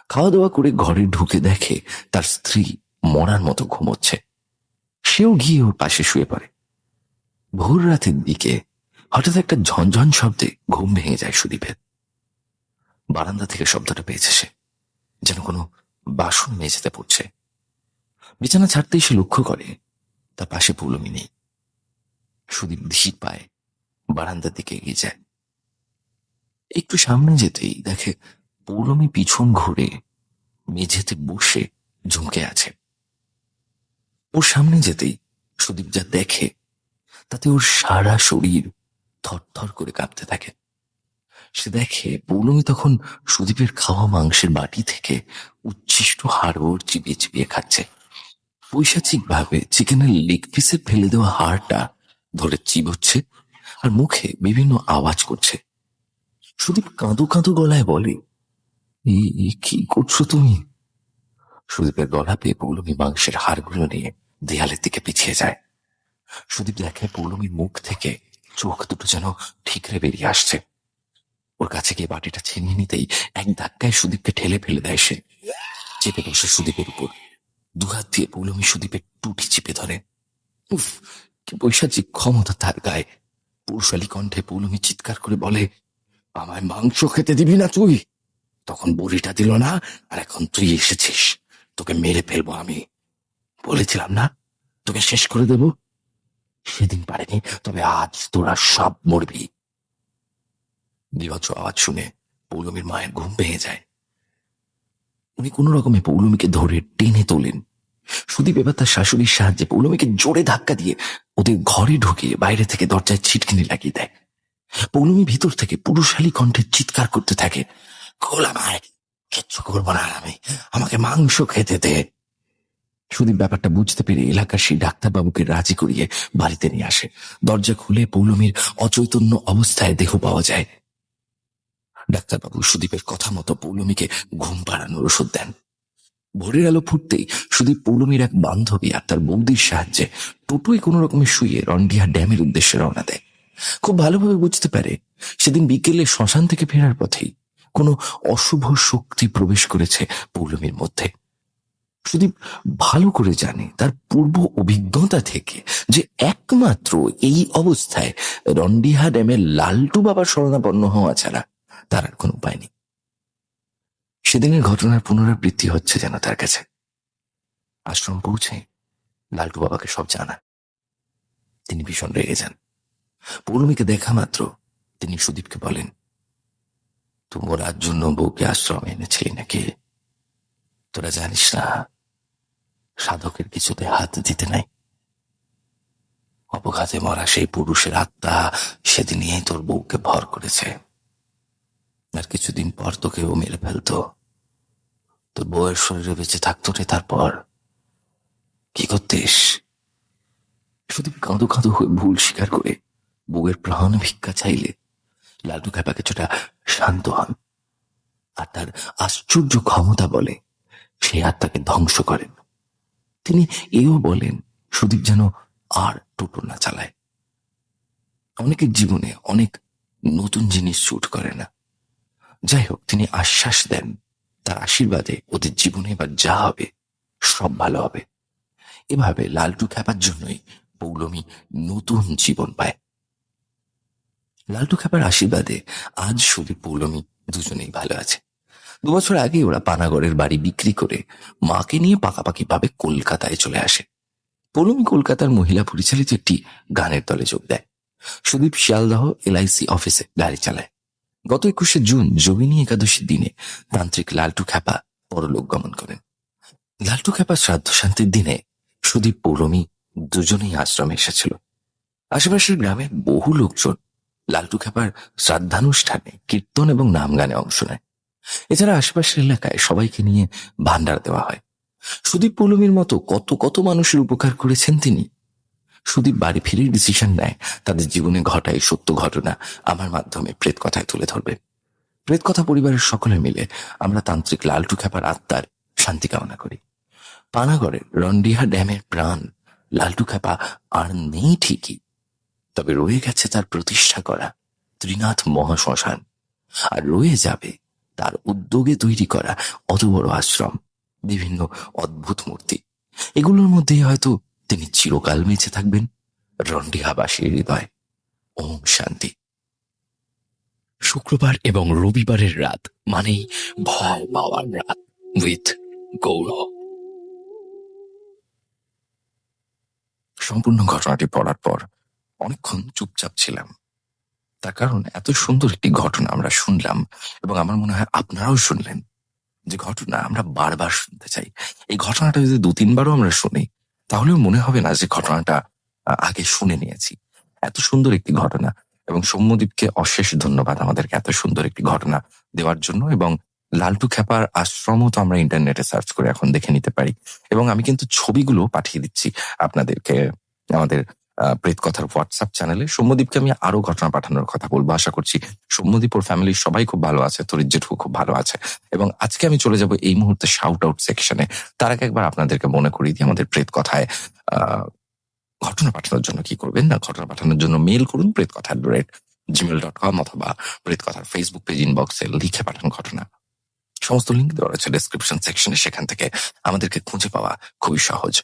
S2: খাওয়া দাওয়া করে ঘরে ঢুকে দেখে তার স্ত্রী মরার মতো ঘুমোচ্ছে। সেও গিয়ে ওর পাশে শুয়ে পড়ে। ভোর রাতের দিকে হঠাৎ একটা ঝনঝন শব্দে ঘুম ভেঙে যায় সুদীপের। বারান্দা থেকে শব্দটা পেয়েছে সে, যেন কোনো বাসন মেঝেতে পড়ছে। বিছানা ছাড়তেই সে লক্ষ্য করে তার পাশে পৌলমী নেই। সুদীপ ধীর পায়ে বারান্দার দিকে এগিয়ে যায়। একটু সামনে যেতেই দেখে পৌলমী পিছন ঘুরে মেঝেতে বসে ঝুঁকে আছে। ওর সামনে যেতেই সুদীপ যা দেখে তাতে ওর সারা শরীর থরথর করে কাঁপতে থাকে। সে দেখে পৌলমী তখন সুদীপের খাওয়া মাংসের বাটি থেকে উচ্ছিষ্ট হাড়গোড় চিবিয়ে চিবিয়ে খাচ্ছে। পৈশাচিক ভাবে চিকেনের লেগ পিসে ফেলে দেওয়া হাড়টা ধরে চিবোচ্ছে আর মুখে বিভিন্ন আওয়াজ করছে। সুদীপ কাঁদো কাঁদো গলায় বলে, কি করছো তুমি? সুদীপের গলা পেয়ে পৌলমী মাংসের হাড়গুলো নিয়ে দেয়ালের দিকে পিছিয়ে যায়। সুদীপ দেখে পৌলমীর মুখ থেকে চোখ দুটো যেন ঠিকরে বেরিয়ে আসছে। ওর কাছে গিয়ে বাটিটা ছিনিয়ে নিতেই এক ধাক্কায় সুদীপকে ঠেলে ফেলে দেয় সে। চেপে বসে সুদীপের উপর 2 হাত দিয়ে পৌলমী সুদীপের টুটি চেপে ধরে। উফ, কি পৈশাচিক ক্ষমতা তার গায়ে! পুরুষালী কণ্ঠে পৌলমী চিৎকার করে বলে, আমায় মাংস খেতে দিবি না তুই? তখন বুড়িটা দিল না, আর এখন তুই এসেছিস, তোকে মেরে ফেলবো আমি। বলেছিলাম না তোকে শেষ করে দেব? সেদিন পারেনি, তবে আজ তোরা সব মরবি। বিভৎস আওয়াজ শুনে পৌলমীর মায়ের ঘুম ভেঙে যায়। উনি কোন রকমে পৌলমীকে ধরে টেনে তোলেন। সুদীপ এবার তার শাশুড়ির সাহায্যে পৌলমীকে জোরে ধাক্কা দিয়ে ওদের ঘরে ঢুকিয়ে বাইরে থেকে দরজায় ছিটকিনি লাগিয়ে দেয়। পৌলমী ভিতর থেকে পুরুষালী কণ্ঠে চিৎকার করতে থাকে, খোল আমায়, কিচ্ছু করবো না আমি, আমাকে মাংস খেতে দে। সুদীপ ব্যাপারটা বুঝতে পেরে এলাকার সেই ডাক্তারবাবুকে রাজি করিয়ে বাড়িতে নিয়ে আসে। দরজা খুলে পৌলমীর অচৈতন্য অবস্থায় দেহ পাওয়া যায়। ডাক্তারবাবু সুদীপের কথা মতো পৌলমীকে ঘুম পাড়ানোর ওষুধ দেন। ভোরের আলো ফুটতেই সুদীপ পৌলমীর এক বান্ধবী আর তার বৌদির সাহায্যে টোটোয় কোনো রকমে শুয়ে রন্ডিয়া ড্যামের উদ্দেশ্যে রওনা দেয়। খুব ভালোভাবে বুঝতে পারে সেদিন বিকেলে শ্মশান থেকে ফেরার পথেই কোনো অশুভ শক্তি প্রবেশ করেছে পৌলমীর মধ্যে। সুদীপ ভালো করে জানে তার পূর্ব অভিজ্ঞতা থেকে যে একমাত্র এই অবস্থায় রন্ডিহা ড্যামের লালটু বাবার শরণাপন্ন হওয়া ছাড়া তার আর কোনো উপায় নেই। সেদিনের ঘটনার পুনরাবৃত্তি হচ্ছে যেন তার কাছে। আশ্রম পৌঁছে লালটু বাবাকে সব জানান। তিনি ভীষণ রেগে যান। পৌলমীকে দেখা মাত্র তিনি সুদীপকে বলেন, তোমরার জন্য বউকে আশ্রমে এনেছিলি নাকি? তোরা জানিস না সাধকের কিছুতে হাত দিতে নাই? অপঘাতে মরা সেই পুরুষের আত্মা সেদিনই তোর বউকে ভর করেছে। আর কিছুদিন পর তোকেও মেরে ফেলতো। তোর বউয়ের শরীরে বেঁচে থাকতো রে। তারপর কি করতিস? সুদীপ কাঁদো কাঁদো হয়ে ভুল স্বীকার করে বউয়ের প্রাণ ভিক্ষা চাইলে লালটু খ্যাপা কিছুটা শান্ত হন, আর তার আশ্চর্য ক্ষমতা বলে সেই আত্মাকে ধ্বংস করেন। তিনি এও বলেন সুদীপ যেন আর টোটো না চালায়। অনেকের জীবনে অনেক নতুন জিনিস শুট করে না। যাই হোক, তিনি আশ্বাস দেন তার আশীর্বাদে ওদের জীবনে এবার যা হবে সব ভালো হবে। এভাবে লালটু খ্যাপার জন্যই পৌলমী নতুন জীবন পায়। লালটু খ্যাপার আশীর্বাদে আজ সুদীপ পৌলমী দুজনেই ভালো আছে। 2 বছর আগে ওরা পানাগড়ের বাড়ি বিক্রি করে মাকে নিয়ে পাকাপাকি ভাবে কলকাতায় চলে আসে। পৌলমী কলকাতার মহিলা পরিচালিত একটি গানের দলে যোগ দেয়। সুদীপ শিয়ালদহ LIC অফিসে গাড়ি চালায়। গত 21শে জুন যোগিনী একাদশীর দিনে তান্ত্রিক লালটু খ্যাপা পরলোক গমন করেন। লালটু খ্যাপা শ্রাদ্ধ শান্তির দিনে সুদীপ পৌলমী দুজনেই আশ্রমে এসেছিল। আশেপাশের গ্রামের বহু লোকজন লালটু খ্যাপার শ্রাদ্ধানুষ্ঠানে কীর্তন এবং নাম গানে অংশ নেয়। এছাড়া আশেপাশের এলাকায় সবাইকে নিয়ে ভান্ডার দেওয়া হয়। সুদীপ পৌলমীর মতো কত কত মানুষের উপকার করেছেন তিনি। সুদীপ বাড়ি ফিরে ডিসিশন নেয় তাদের জীবনে ঘটায় সত্য ঘটনা আমার মাধ্যমে প্রেত কথায় তুলে ধরবে। প্রেত কথা পরিবারের সকলে মিলে আমরা তান্ত্রিক লালটু খ্যাপার আত্মার শান্তি কামনা করি। পানাগড়ের রন্ডিহা ড্যামের প্রাণ লালটু খ্যাপা আর নেই ঠিকই, তবে রয়ে গেছে তার প্রতিষ্ঠা করা ত্রিনাথ মহাশ্মশান, আর রয়ে যাবে তার উদ্যোগে তৈরি করা অত বড় আশ্রম, বিভিন্ন অদ্ভুত মূর্তি। এগুলোর মধ্যেই হয়তো তিনি চিরকাল বেঁচে থাকবেন রন্ডিহাবাসীর হৃদয়। ওম শান্তি। শুক্রবার এবং রবিবারের রাত মানেই ভয় পাওয়ার রাত উইথ গৌরব। সম্পূর্ণ ঘটনাটি পড়ার পর অনেকক্ষণ চুপচাপ ছিলাম। তার কারণ এত সুন্দর একটি ঘটনা আমরা শুনলাম, এবং আমার মনে হয় আপনারাও শুনলেন, যে ঘটনা আমরা বারবার শুনতে চাই। এই ঘটনাটা যদি 2-3বারও আমরা শুনি তাহলেও মনে হবে না যে ঘটনাটা আগে শুনে নিয়েছি। এত সুন্দর একটি ঘটনা, এবং সৌম্যদীপকে অশেষ ধন্যবাদ আমাদেরকে এত সুন্দর একটি ঘটনা দেওয়ার জন্য। এবং লালটু খ্যাপার আশ্রমও তো আমরা ইন্টারনেটে সার্চ করে এখন দেখে নিতে পারি, এবং আমি কিন্তু ছবিগুলো পাঠিয়ে দিচ্ছি আপনাদেরকে আমাদের প্রেত কথার হোয়াটসঅ্যাপ চ্যানেলে। সৌম্যদীপকে আমি আরো ঘটনা পাঠানোর কথা বলবো। আশা করছি সৌম্যদীপ ওর ফ্যামিলির সবাই খুব ভালো আছে, তরিৎ জেঠু খুব ভালো আছে। এবং আজকে আমি চলে যাব এই মুহূর্তে শাউট আউট সেকশনে। তার আগে একবার আপনাদেরকে মনে করিয়ে দিই আমাদের প্রেত কথায় ঘটনা পাঠানোর জন্য কি করবেন না। ঘটনা পাঠানোর জন্য মেল করুন pretkotha@gmail.com, অথবা প্রেত কথার ফেসবুক পেজ ইনবক্সে লিখে পাঠান ঘটনা। সমস্ত লিঙ্ক দেওয়া রয়েছে ডেসক্রিপশন সেকশনে, সেখান থেকে আমাদেরকে খুঁজে পাওয়া খুবই সহজ।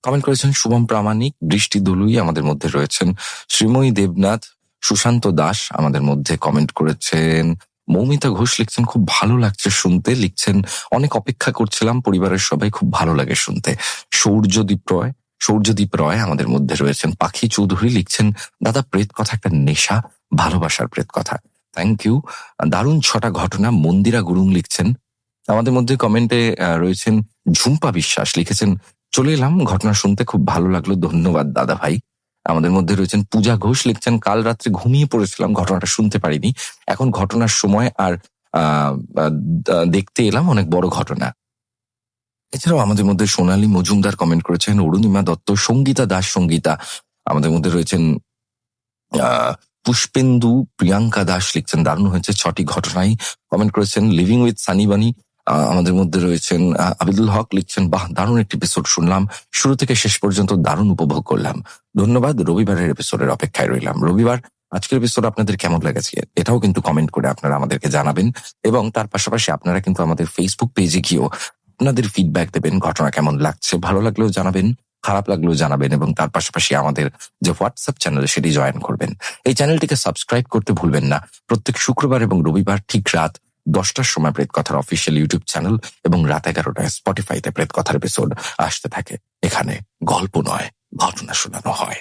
S2: কমেন্ট করেছেন শুভম প্রামাণিক, বৃষ্টি দলুই আমাদের মধ্যে রয়েছেন, শ্রীময়ী দেবনাথ, সুশান্ত দাস আমাদের মধ্যে কমেন্ট করেছেন, মৌমিতা ঘোষ লিখছেন খুব ভালো লাগছে শুনতে, লিখছেন অনেক অপেক্ষা করছিলাম, পরিবারের সবাই খুব ভালো লাগে শুনতে। সৌর্যদীপ রয় আমাদের মধ্যে রয়েছেন। পাখি চৌধুরী লিখছেন দাদা প্রেত কথা একটা নেশা, ভালোবাসার প্রেত কথা। থ্যাংক ইউ, দারুণ 6টা ঘটনা। মন্দিরা গুরুং লিখছেন। আমাদের মধ্যে কমেন্টে রয়েছেন ঝুম্পা বিশ্বাস, লিখেছেন চলে এলাম ঘটনা শুনতে, খুব ভালো লাগলো, ধন্যবাদ দাদা ভাই। আমাদের মধ্যে রয়েছেন পূজা ঘোষ, লিখছেন কাল রাত্রে ঘুমিয়ে পড়েছিলাম, ঘটনাটা শুনতে পারিনি, এখন ঘটনার সময় আর দেখতে এলাম, অনেক বড় ঘটনা। এছাড়াও আমাদের মধ্যে সোনালী মজুমদার কমেন্ট করেছেন, অরুণিমা দত্ত, সঙ্গীতা দাস সঙ্গীতা আমাদের মধ্যে রয়েছেন, পুষ্পেন্দু প্রিয়াঙ্কা দাস লিখছেন দারুণ হয়েছে 6টি ঘটনাই কমেন্ট করেছেন। লিভিং উইথ সানি বানি আমাদের মধ্যে রয়েছেন। আবিদুল হক লিখছেন বাহ দারুণ একটি এপিসোড শুনলাম, শুরু থেকে শেষ পর্যন্ত দারুণ উপভোগ করলাম, ধন্যবাদ, রবিবারের এপিসোডের অপেক্ষায় রইলাম। রবিবার
S1: আজকের এপিসোড আপনাদের কেমন লেগেছে এটাও কিন্তু কমেন্ট করে আপনারা আমাদেরকে জানাবেন, এবং তার পাশাপাশি আপনারা কিন্তু আমাদের ফেসবুক পেজে গিয়েও আপনাদের ফিডব্যাক দেবেন, ঘটনা কেমন লাগছে, ভালো লাগলেও জানাবেন, খারাপ লাগলেও জানাবেন, এবং তার পাশাপাশি আমাদের যে হোয়াটসঅ্যাপ চ্যানেল সেটি জয়েন করবেন। এই চ্যানেলটিকে সাবস্ক্রাইব করতে ভুলবেন না। প্রত্যেক শুক্রবার এবং রবিবার ঠিক রাত 10টার সময় প্রেত কথার অফিসিয়াল ইউটিউব চ্যানেল এবং রাত 11টায় স্পটিফাইতে প্রেত কথার এপিসোড আসতে থাকে। এখানে গল্প নয়, ঘটনা শোনানো হয়।